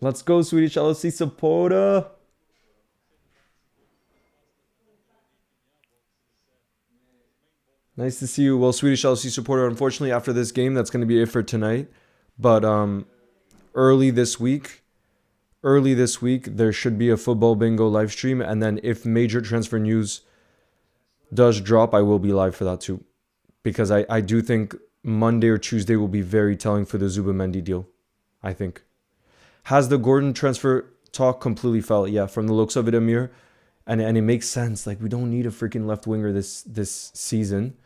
Let's go, Swedish LFC supporter. Nice to see you. Well, Swedish LFC supporter, unfortunately, after this game, that's going to be it for tonight. But early this week, there should be a football bingo live stream. And then if major transfer news does drop, I will be live for that too. Because I do think Monday or Tuesday will be very telling for the Zubimendi deal, I think. Has the Gordon transfer talk completely fell? Yeah, from the looks of it, Amir. And it makes sense. Like, we don't need a freaking left winger this season.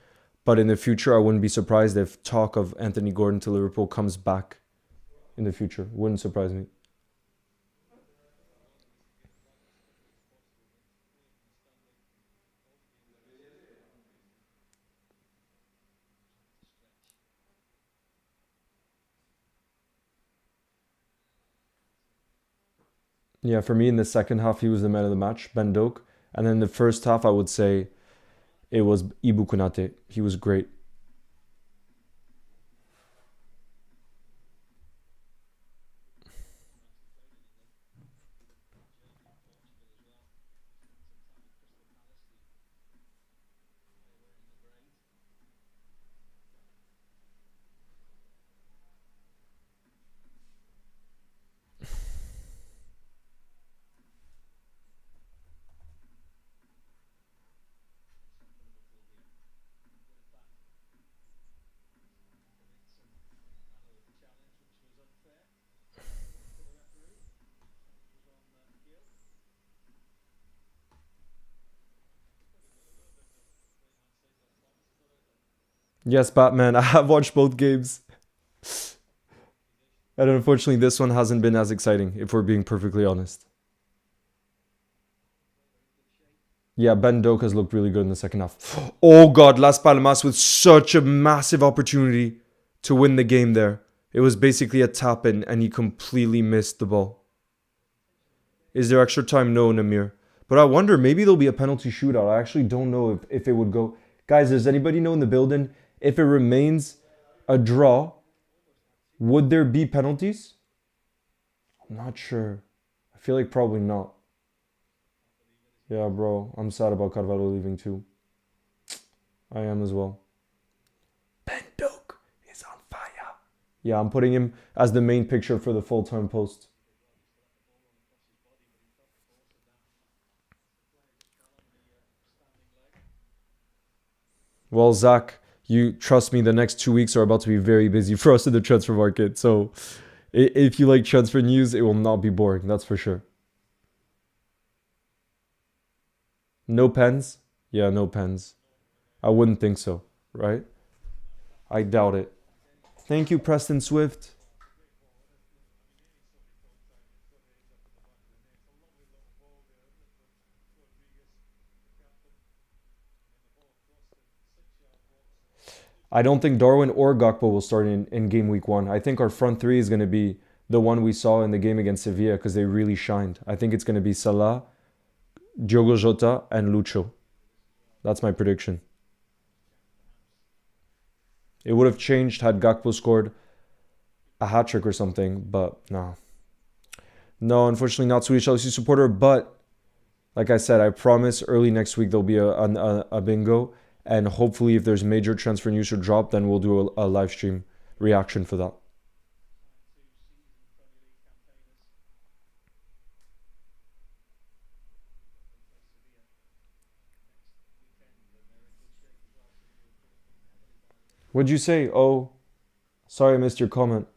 But in the future, I wouldn't be surprised if talk of Anthony Gordon to Liverpool comes back in the future. Wouldn't surprise me. Yeah, for me, in the second half, he was the man of the match, Ben Doak. And then the first half, I would say it was Ibu Konate. He was great. Yes, Batman. I have watched both games. And unfortunately, this one hasn't been as exciting, if we're being perfectly honest. Yeah, Ben Doak has looked really good in the second half. Oh, God. Las Palmas with such a massive opportunity to win the game there. It was basically a tap in, and he completely missed the ball. Is there extra time? No, Namir. But I wonder, maybe there'll be a penalty shootout. I actually don't know if it would go. Guys, does anybody know in the building, if it remains a draw, would there be penalties? I'm not sure. I feel like probably not. Yeah, bro. I'm sad about Carvalho leaving too. I am as well. Ben Doak is on fire. Yeah, I'm putting him as the main picture for the full-time post. Well, Zach, you trust me, the next 2 weeks are about to be very busy for us in the transfer market. So if you like transfer news, it will not be boring. That's for sure. No pens? Yeah, no pens. I wouldn't think so, right? I doubt it. Thank you, Preston Swift. I don't think Darwin or Gakpo will start in game week 1. I think our front three is going to be the one we saw in the game against Sevilla because they really shined. I think it's going to be Salah, Diogo Jota, and Lucho. That's my prediction. It would have changed had Gakpo scored a hat trick or something, but no. No, unfortunately, not Swedish Chelsea supporter, but like I said, I promise early next week there'll be a bingo. And hopefully, if there's major transfer news to drop, then we'll do a live stream reaction for that. What'd you say? Oh, sorry I missed your comment.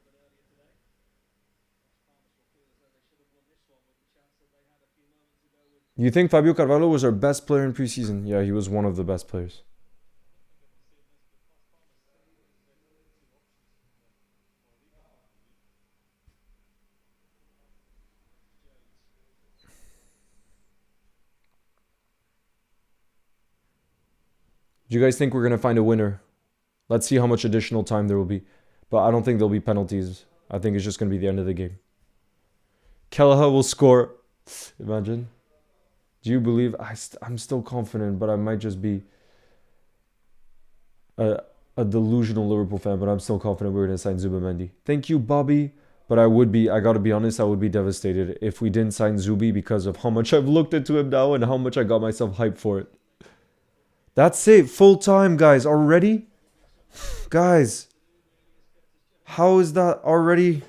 You think Fabio Carvalho was our best player in preseason? Yeah, he was one of the best players. Do you guys think we're going to find a winner? Let's see how much additional time there will be. But I don't think there'll be penalties. I think it's just going to be the end of the game. Kelleher will score. Imagine. Do you believe? I'm still confident, but I might just be a delusional Liverpool fan, but I'm still confident we're going to sign Zubimendi. Thank you, Bobby. But I got to be honest, I would be devastated if we didn't sign Zubi because of how much I've looked into him now and how much I got myself hyped for it. That's it. Full time, guys. Already? Guys. How is that already?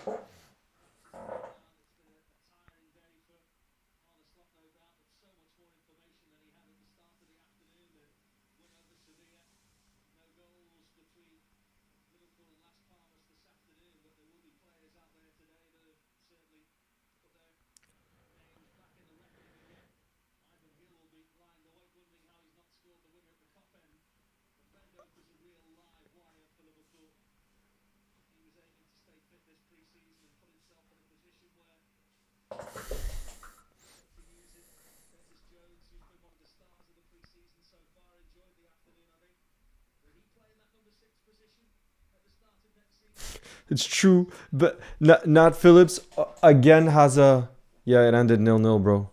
It's true, but Nat Phillips again has a... Yeah, it ended 0-0, bro.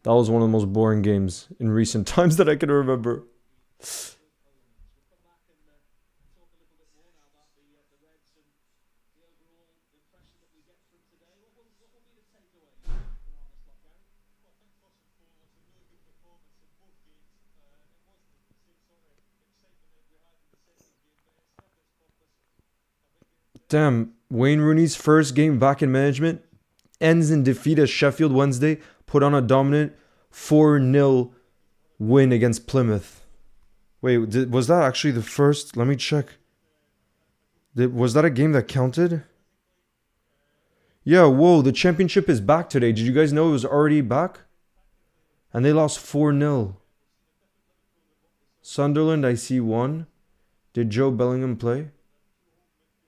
That was one of the most boring games in recent times that I can remember. Damn, Wayne Rooney's first game back in management ends in defeat as Sheffield Wednesday put on a dominant 4-0 win against Plymouth. Wait, was that actually the first? Let me check. Was that a game that counted? Yeah, whoa, the championship is back today. Did you guys know it was already back? And they lost 4-0. Sunderland, I see 1. Did Joe Bellingham play?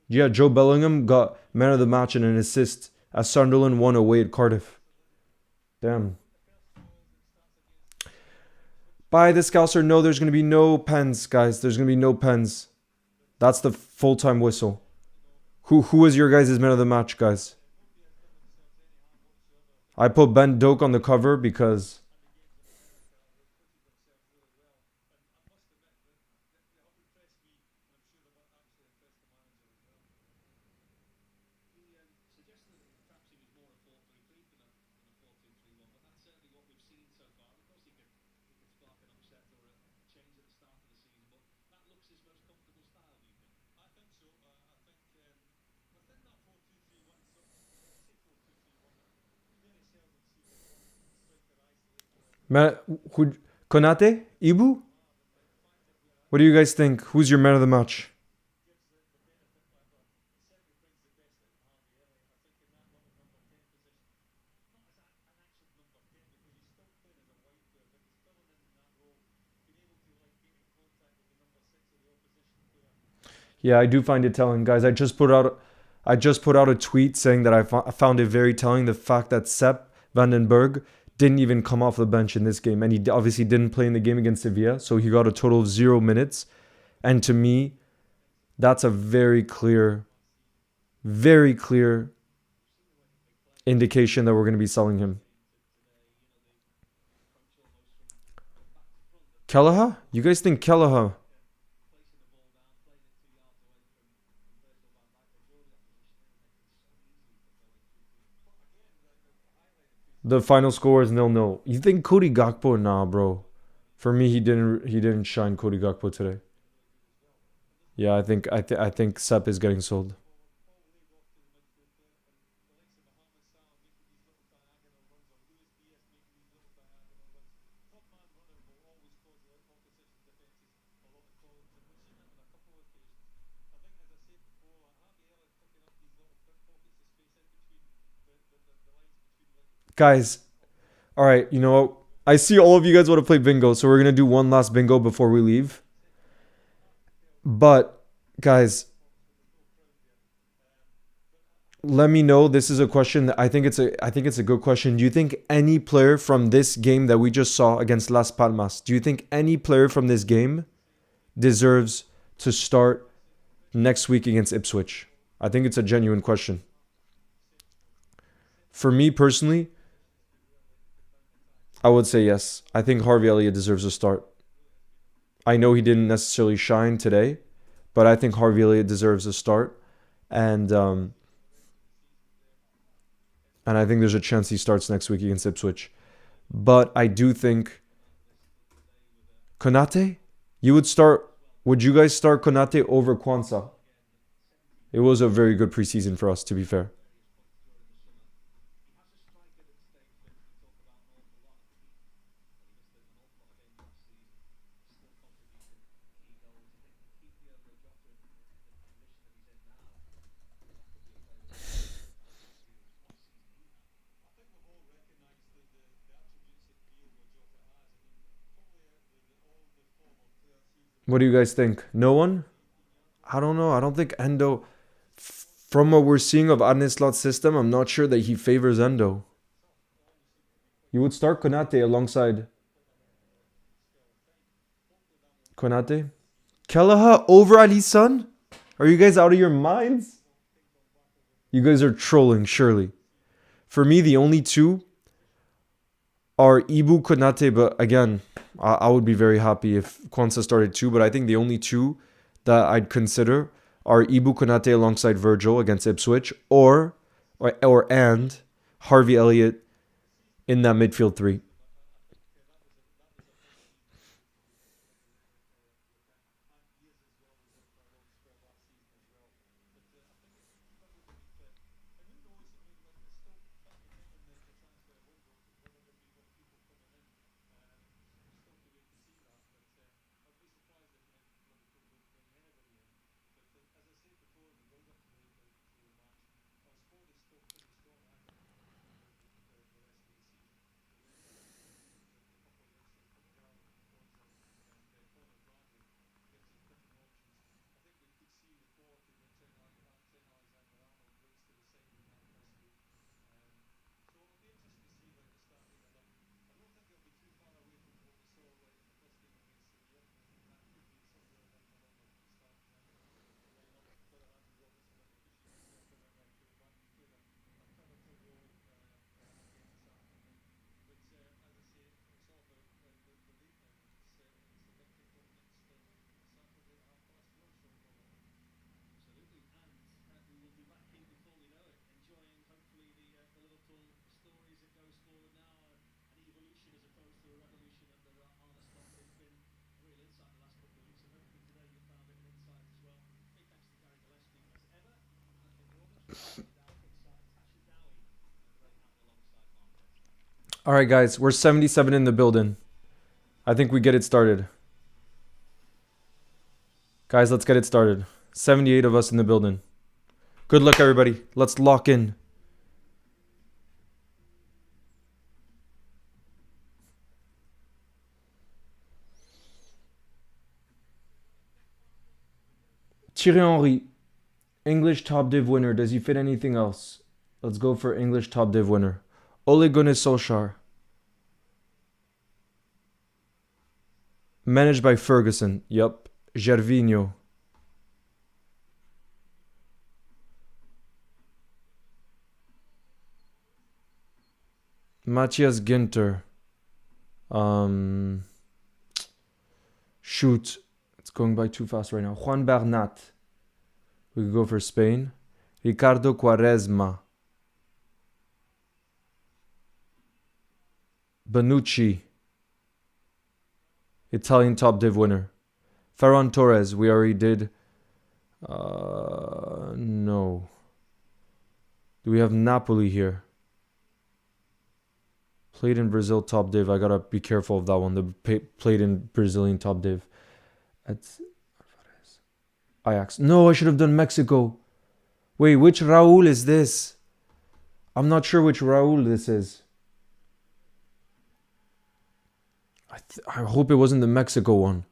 Yeah, Joe Bellingham got man of the match and an assist as Sunderland won away at Cardiff. Damn. By the Scouser, no, there's going to be no pens, guys. There's going to be no pens. That's the full-time whistle. Who is your guys' man of the match, guys? I put Ben Doak on the cover because man, Konate? Ibu? What do you guys think? Who's your man of the match? Yeah, I do find it telling, guys. I just put out a tweet saying that I found it very telling the fact that Sepp Vandenberg didn't even come off the bench in this game, and he obviously didn't play in the game against Sevilla, so he got a total of 0 minutes. And to me, that's a very clear indication that we're going to be selling him. Kelleher? You guys think Kelleher? The final score is 0-0. You think Cody Gakpo? Nah, bro. For me, he didn't shine Cody Gakpo today. Yeah, I think Sepp is getting sold. Guys, all right, you know what? I see all of you guys want to play bingo, so we're going to do one last bingo before we leave. But guys, let me know. This is a question that I think it's a good question. Do you think any player from this game that we just saw against Las Palmas, do you think any player from this game deserves to start next week against Ipswich? I think it's a genuine question. For me personally, I would say yes. I think Harvey Elliott deserves a start. I know he didn't necessarily shine today, but I think Harvey Elliott deserves a start, and and I think there's a chance he starts next week against Ipswich. But I do think Konate, you would start. Would you guys start Konate over Kwanzaa? It was a very good preseason for us, to be fair. What do you guys think? No one? I don't know. I don't think Endo. From what we're seeing of Arneslot's system, I'm not sure that he favors Endo. You would start Konate alongside Konate? Kelleher over Ali Sun? Are you guys out of your minds? You guys are trolling, surely. For me, the only two are Ibu Konate, but again, I would be very happy if Kwanzaa started too, but I think the only two that I'd consider are Ibu Konate alongside Virgil against Ipswich or Harvey Elliott in that midfield three. All right, guys, we're 77 in the building. I think we get it started. Guys, let's get it started. 78 of us in the building. Good luck, everybody. Let's lock in. Thierry Henry, English top div winner. Does he fit anything else? Let's go for English top div winner. Ole Gunnar Solskjaer. Managed by Ferguson. Yup. Gervinho. Matthias Ginter. Shoot. It's going by too fast right now. Juan Bernat. We could go for Spain. Ricardo Quaresma. Bonucci. Italian top div winner. Ferran Torres. We already did. No. Do we have Napoli here? Played in Brazil top div. I gotta be careful of that one. The played in Brazilian top div. That's Ajax. No, I should have done Mexico. Wait, which Raul is this? I'm not sure which Raul this is. I hope it wasn't the Mexico one.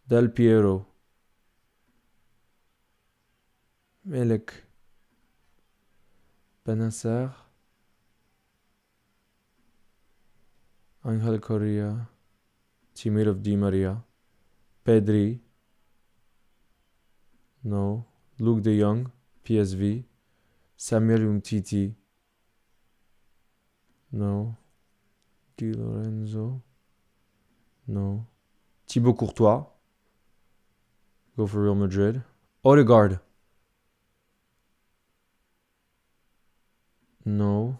Del Piero. Melek. Benacer. Angel Correa. Teammate of Di Maria. Pedri. No. Luke de Jong. PSV. Samuel Umtiti. No. Di Lorenzo. No. Thibaut Courtois. Go for Real Madrid. Odegaard. No.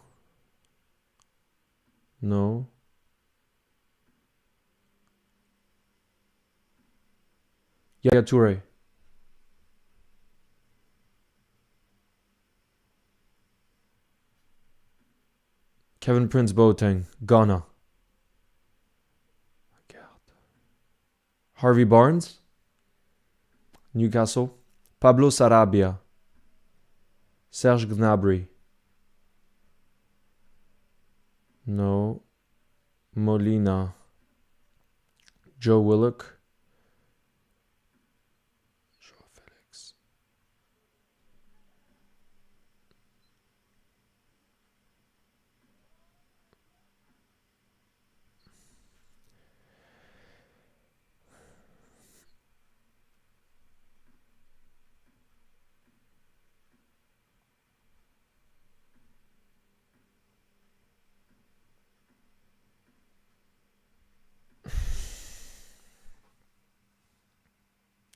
No. Yaya Toure. Kevin Prince Boateng. Ghana. Harvey Barnes. Newcastle. Pablo Sarabia. Serge Gnabry. No. Molina. Joe Willock. Joe Felix.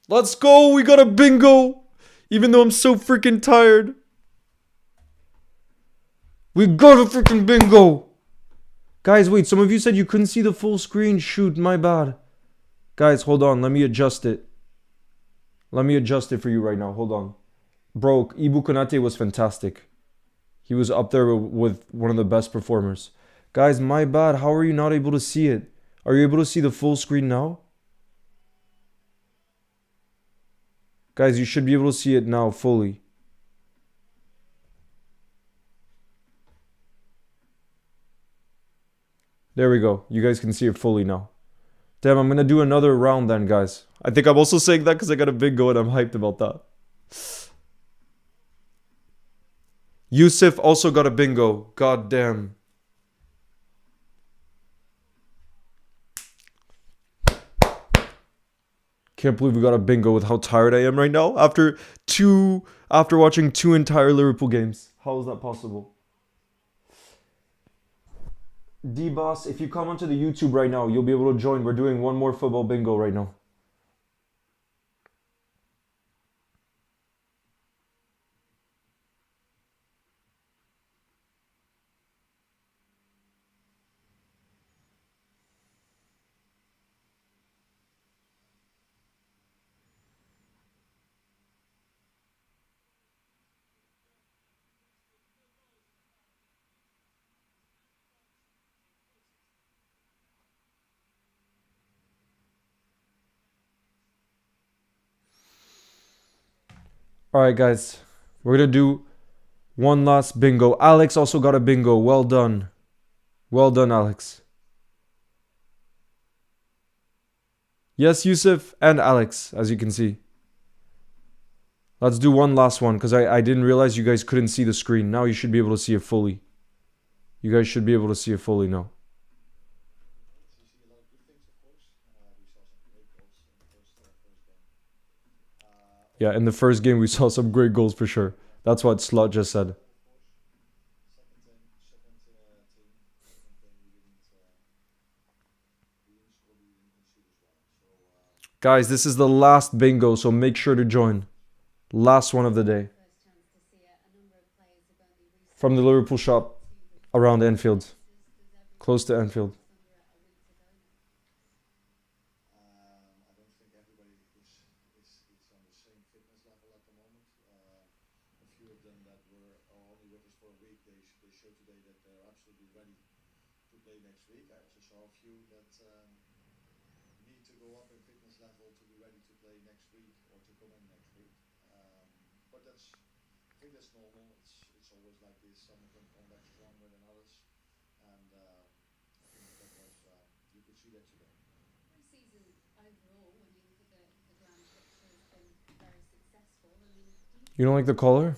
Let's go. We got a bingo. Even though I'm so freaking tired. We got a freaking bingo. Guys, wait. Some of you said you couldn't see the full screen. Shoot, my bad. Guys, hold on. Let me adjust it. Let me adjust it for you right now. Hold on. Bro, Ibu Konate was fantastic. He was up there with one of the best performers. Guys, my bad. How are you not able to see it? Are you able to see the full screen now? Guys, you should be able to see it now fully. There we go. You guys can see it fully now. Damn, I'm going to do another round then, guys. I think I'm also saying that because I got a bingo and I'm hyped about that. Yusuf also got a bingo. God damn. Can't believe we got a bingo with how tired I am right now after watching 2 entire Liverpool games. How is that possible? D-Boss, if you come onto the YouTube right now, you'll be able to join. We're doing one more football bingo right now. All right, guys. We're going to do one last bingo. Alex also got a bingo. Well done. Well done, Alex. Yes, Yusuf and Alex, as you can see. Let's do one last one because I didn't realize you guys couldn't see the screen. Now you should be able to see it fully. You guys should be able to see it fully now. Yeah, in the first game we saw some great goals for sure. That's what Slot just said. Guys, this is the last bingo, so make sure to join. Last one of the day. From the Liverpool shop around Anfield. Close to Anfield. You don't like the color?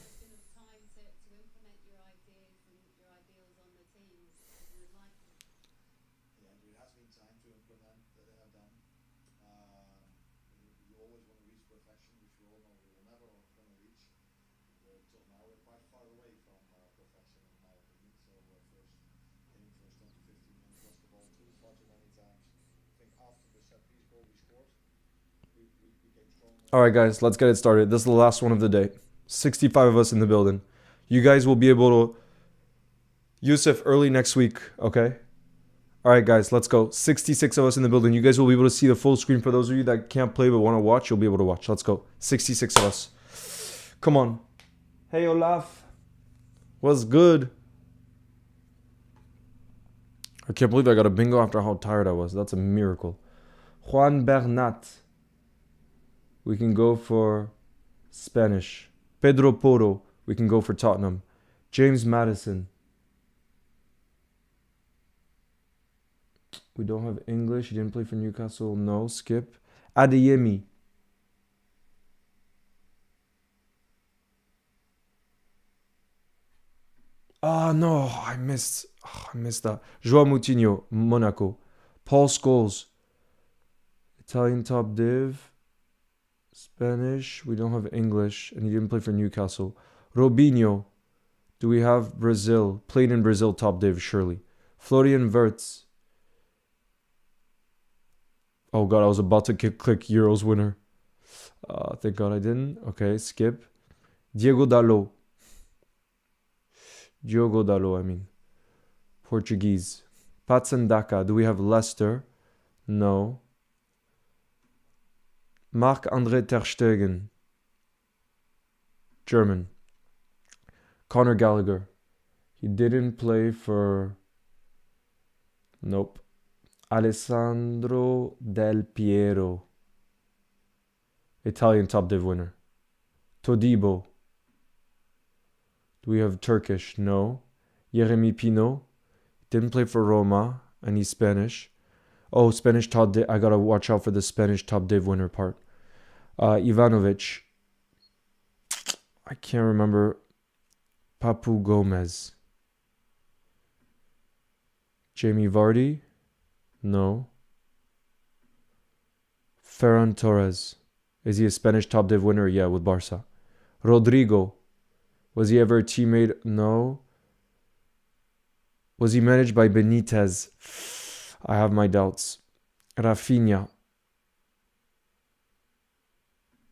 All right, guys, let's get it started. This is the last one of the day. 65 of us in the building. You guys will be able to... Yusuf, early next week, okay? All right, guys, let's go. 66 of us in the building. You guys will be able to see the full screen. For those of you that can't play but want to watch, you'll be able to watch. Let's go. 66 of us. Come on. Hey, Olaf. What's good? I can't believe I got a bingo after how tired I was. That's a miracle. Juan Bernat. We can go for Spanish. Pedro Porro. We can go for Tottenham. James Madison. We don't have English. He didn't play for Newcastle. No, skip. Adeyemi. Ah, no, I missed that. Joao Moutinho, Monaco. Paul Scholes, Italian top div. Spanish, we don't have English, and he didn't play for Newcastle. Robinho, do we have Brazil? Played in Brazil, top div, surely. Florian Wirtz. Oh god, I was about to click Euros winner. Thank god I didn't. Okay, skip. Diogo Dalot. I mean. Portuguese. Patsendaka. Do we have Leicester? No. Marc-André Ter Stegen. German. Conor Gallagher. He didn't play for... Nope. Alessandro Del Piero. Italian top div winner. Todibo. Do we have Turkish? No. Yeremi Pino. Didn't play for Roma. And he's Spanish. Oh, Spanish top div. I gotta watch out for the Spanish top div winner part. Ivanovic. I can't remember. Papu Gomez. Jamie Vardy. No. Ferran Torres. Is he a Spanish top div winner? Yeah, with Barca. Rodrigo. Was he ever a teammate? No. Was he managed by Benitez? I have my doubts. Rafinha.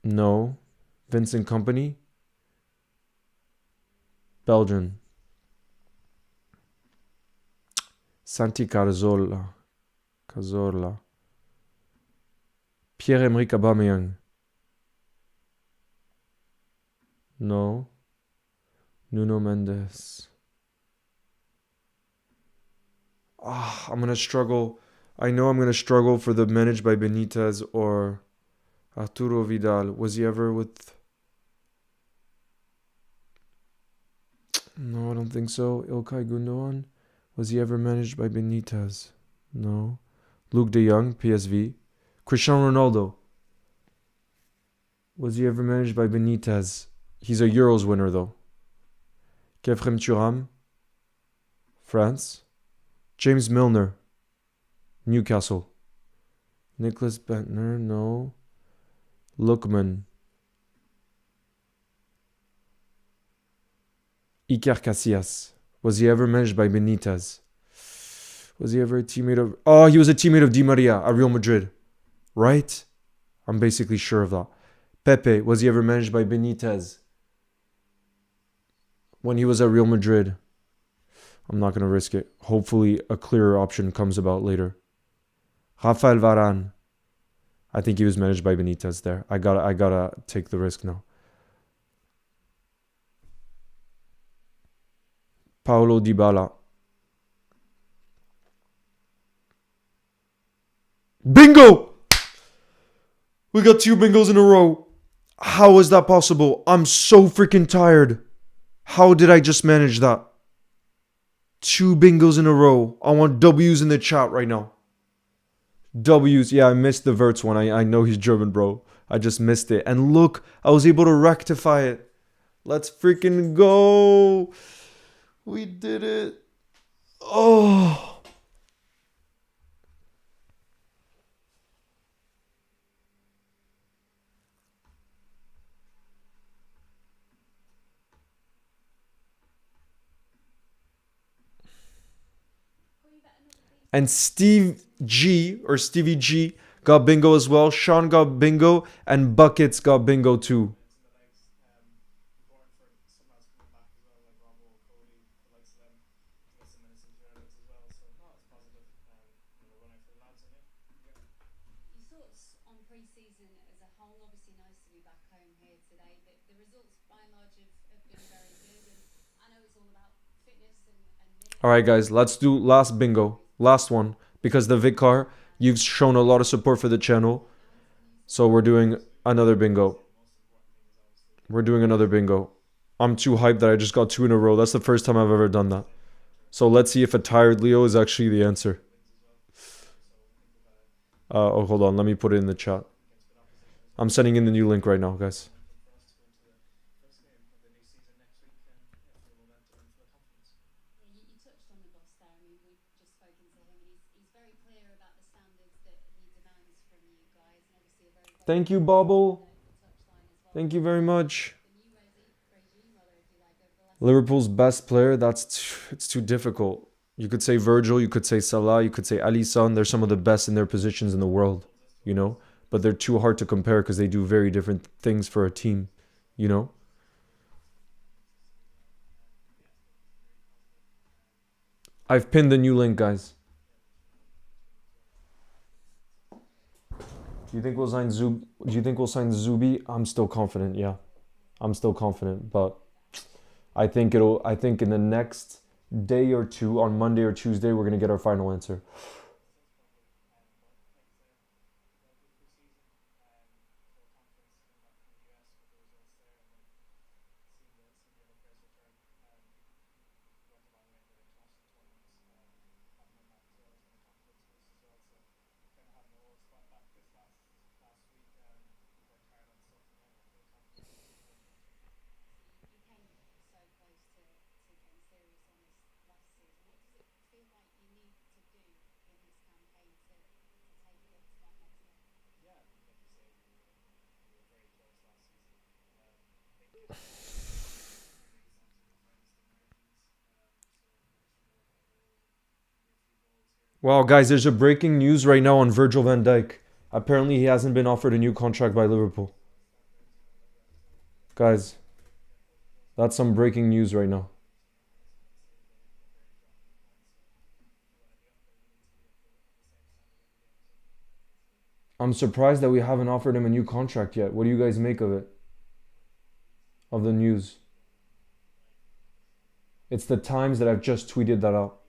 No. Vincent Kompany. Belgian. Santi Cazorla. Pierre-Emerick Aubameyang. No. Nuno Mendes. I'm going to struggle. I know I'm going to struggle for the managed by Benitez or Arturo Vidal. Was he ever with... don't think so. Ilkay Gundogan. Was he ever managed by Benitez? No. Luke de Jong, PSV. Cristiano Ronaldo. Was he ever managed by Benitez? He's a Euros winner though. Kefrem Thuram. France. James Milner. Newcastle. Nicholas Bentner, no. Lookman. Iker Casillas. Was he ever managed by Benitez? Was he ever a teammate of... Oh, he was a teammate of Di Maria at Real Madrid. Right? I'm basically sure of that. Pepe. Was he ever managed by Benitez? When he was at Real Madrid. I'm not going to risk it. Hopefully a clearer option comes about later. Rafael Varane. I think he was managed by Benitez there. I gotta take the risk now. Paulo Dybala. Bingo! We got 2 bingos in a row. How is that possible? I'm so freaking tired. How did I just manage that? 2 bingos in a row. I want W's in the chat right now. W's. Yeah, I missed the Verts one. I know he's German, bro. I just missed it. And look, I was able to rectify it. Let's freaking go. We did it. Oh. And Stevie G got bingo as well. Sean got bingo. And Buckets got bingo too. All right, guys, let's do last bingo. Last one. Because the Vicar, you've shown a lot of support for the channel. So we're doing another bingo. I'm too hyped that I just got 2 in a row. That's the first time I've ever done that. So let's see if a tired Leo is actually the answer. Oh, hold on. Let me put it in the chat. I'm sending in the new link right now, guys. Thank you, Bobble. Thank you very much. Liverpool's best player, it's too difficult. You could say Virgil, you could say Salah, you could say Alisson. They're some of the best in their positions in the world, you know? But they're too hard to compare because they do very different things for a team, you know? I've pinned the new link, guys. Do you think we'll sign Zubi? I'm still confident, yeah. I'm still confident, but I think in the next day or two, on Monday or Tuesday, we're gonna get our final answer. Wow, guys, there's a breaking news right now on Virgil van Dijk. Apparently, he hasn't been offered a new contract by Liverpool. Guys, that's some breaking news right now. I'm surprised that we haven't offered him a new contract yet. What do you guys make of it? Of the news? It's the Times that I've just tweeted that out.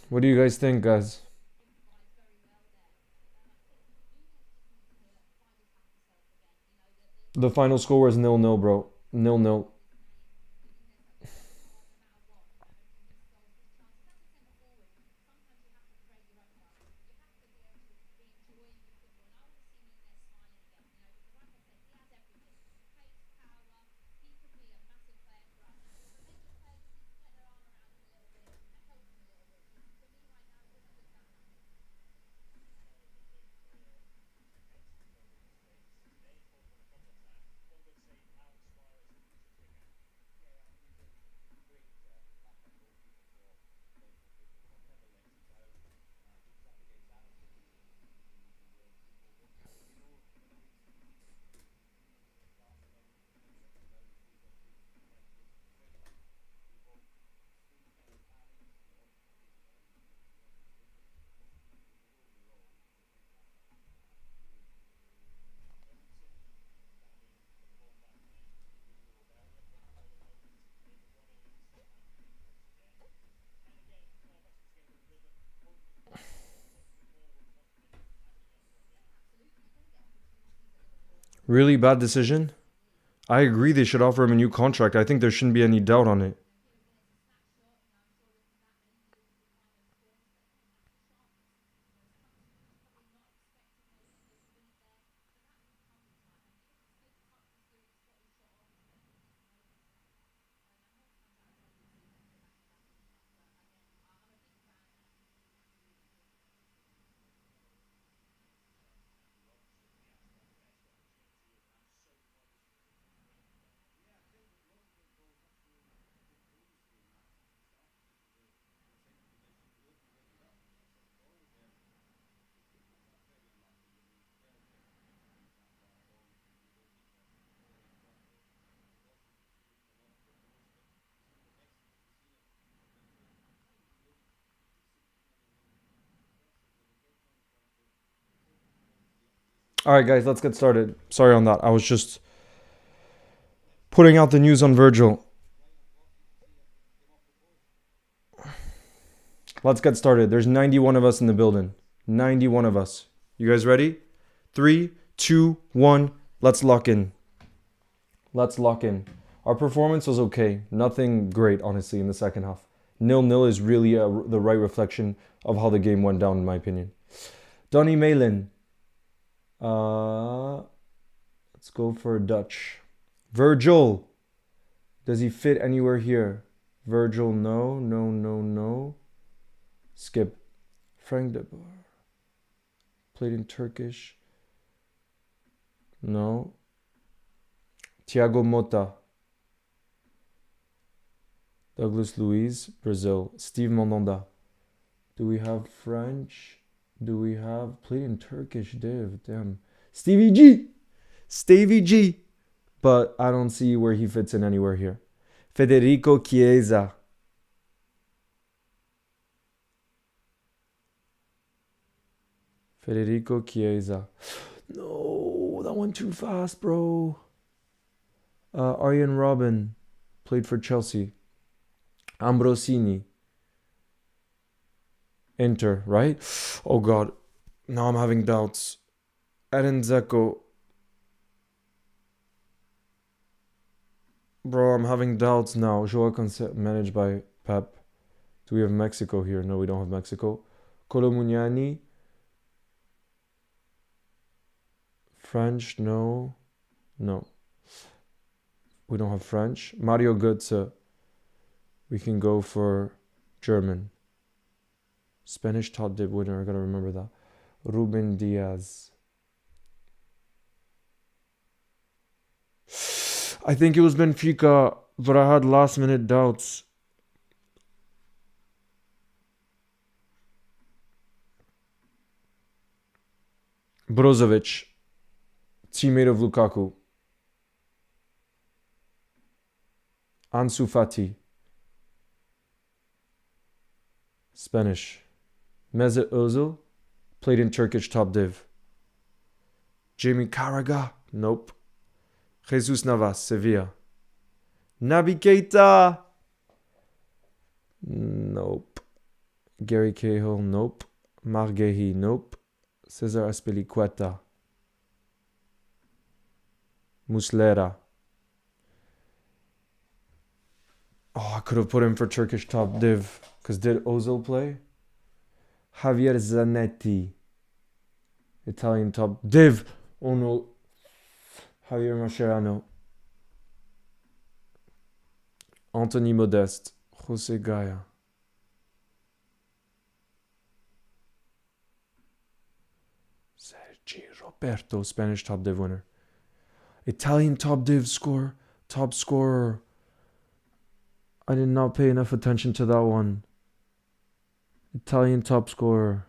What do you guys think, guys? The final score was 0-0, bro. 0-0. Really bad decision? I agree they should offer him a new contract. I think there shouldn't be any doubt on it. All right, guys, let's get started. Sorry on that. I was just putting out the news on Virgil. Let's get started. There's 91 of us in the building. 91 of us. You guys ready? 3, 2, 1. Let's lock in. Let's lock in. Our performance was okay. Nothing great, honestly, in the second half. 0-0 is really the right reflection of how the game went down, in my opinion. Donny Malin. Let's go for Dutch. Virgil. Does he fit anywhere here? Virgil, no, no, no, no. Skip. Frank de Boer. Played in Turkish. No. Thiago Motta. Douglas Luiz, Brazil. Steve Mandanda. Do we have French? Do we have played in Turkish div? Damn. Stevie G. Stevie G. But I don't see where he fits in anywhere here. Federico Chiesa. Federico Chiesa. No, that went too fast, bro. Arjen Robben. Played for Chelsea. Ambrosini. Inter, right? Oh, God. Now I'm having doubts. Eden Dzeko. Bro, I'm having doubts now. Joao Cancelo, managed by Pep. Do we have Mexico here? No, we don't have Mexico. Colomuani. French, no. No. We don't have French. Mario Götze. We can go for German. Spanish top dip winner. I gotta remember that. Ruben Diaz. I think it was Benfica, but I had last minute doubts. Brozovic. Teammate of Lukaku. Ansu Fati. Spanish. Mesut Ozil. Played in Turkish top div. Jamie Carragher. Nope. Jesus Navas. Sevilla. Naby Keita. Nope. Gary Cahill, nope. Margehi, nope. Cesar Azpilicueta. Muslera. Oh, I could have put him for Turkish top div. Because did Ozil play? Javier Zanetti. Italian top div. Oh no. Javier Mascherano. Anthony Modeste. Jose Gaya. Sergi Roberto, Spanish top div winner. Italian top div score. Top scorer. I did not pay enough attention to that one. Italian top scorer.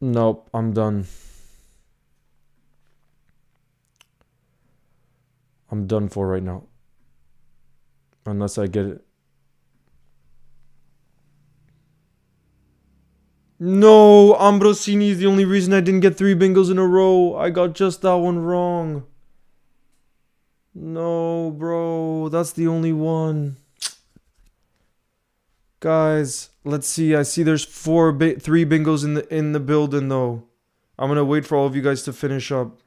Nope, I'm done. I'm done for right now. Unless I get it. No, Ambrosini is the only reason I didn't get 3 bingos in a row. I got just that one wrong. No, bro. That's the only one. Guys, let's see. I see there's 3 bingos in the building though. I'm going to wait for all of you guys to finish up.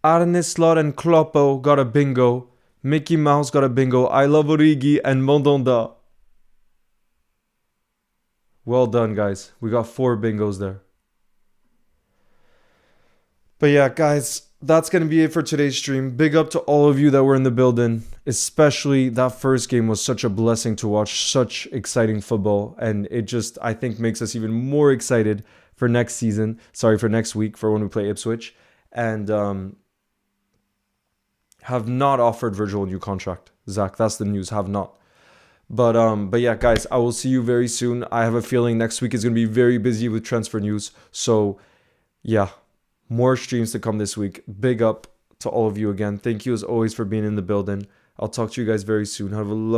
Arneslot and Kloppo got a bingo. Mickey Mouse got a bingo. I love Origi and Mondonda. Well done, guys. We got 4 bingos there. But yeah, guys, that's going to be it for today's stream. Big up to all of you that were in the building. Especially that first game was such a blessing to watch. Such exciting football. And it just, I think, makes us even more excited for next season. Sorry, for next week, for when we play Ipswich. And have not offered Virgil a new contract. Zach, that's the news. Have not. But yeah, guys, I will see you very soon. I have a feeling next week is going to be very busy with transfer news. So yeah, more streams to come this week. Big up to all of you again. Thank you as always for being in the building. I'll talk to you guys very soon. Have a lovely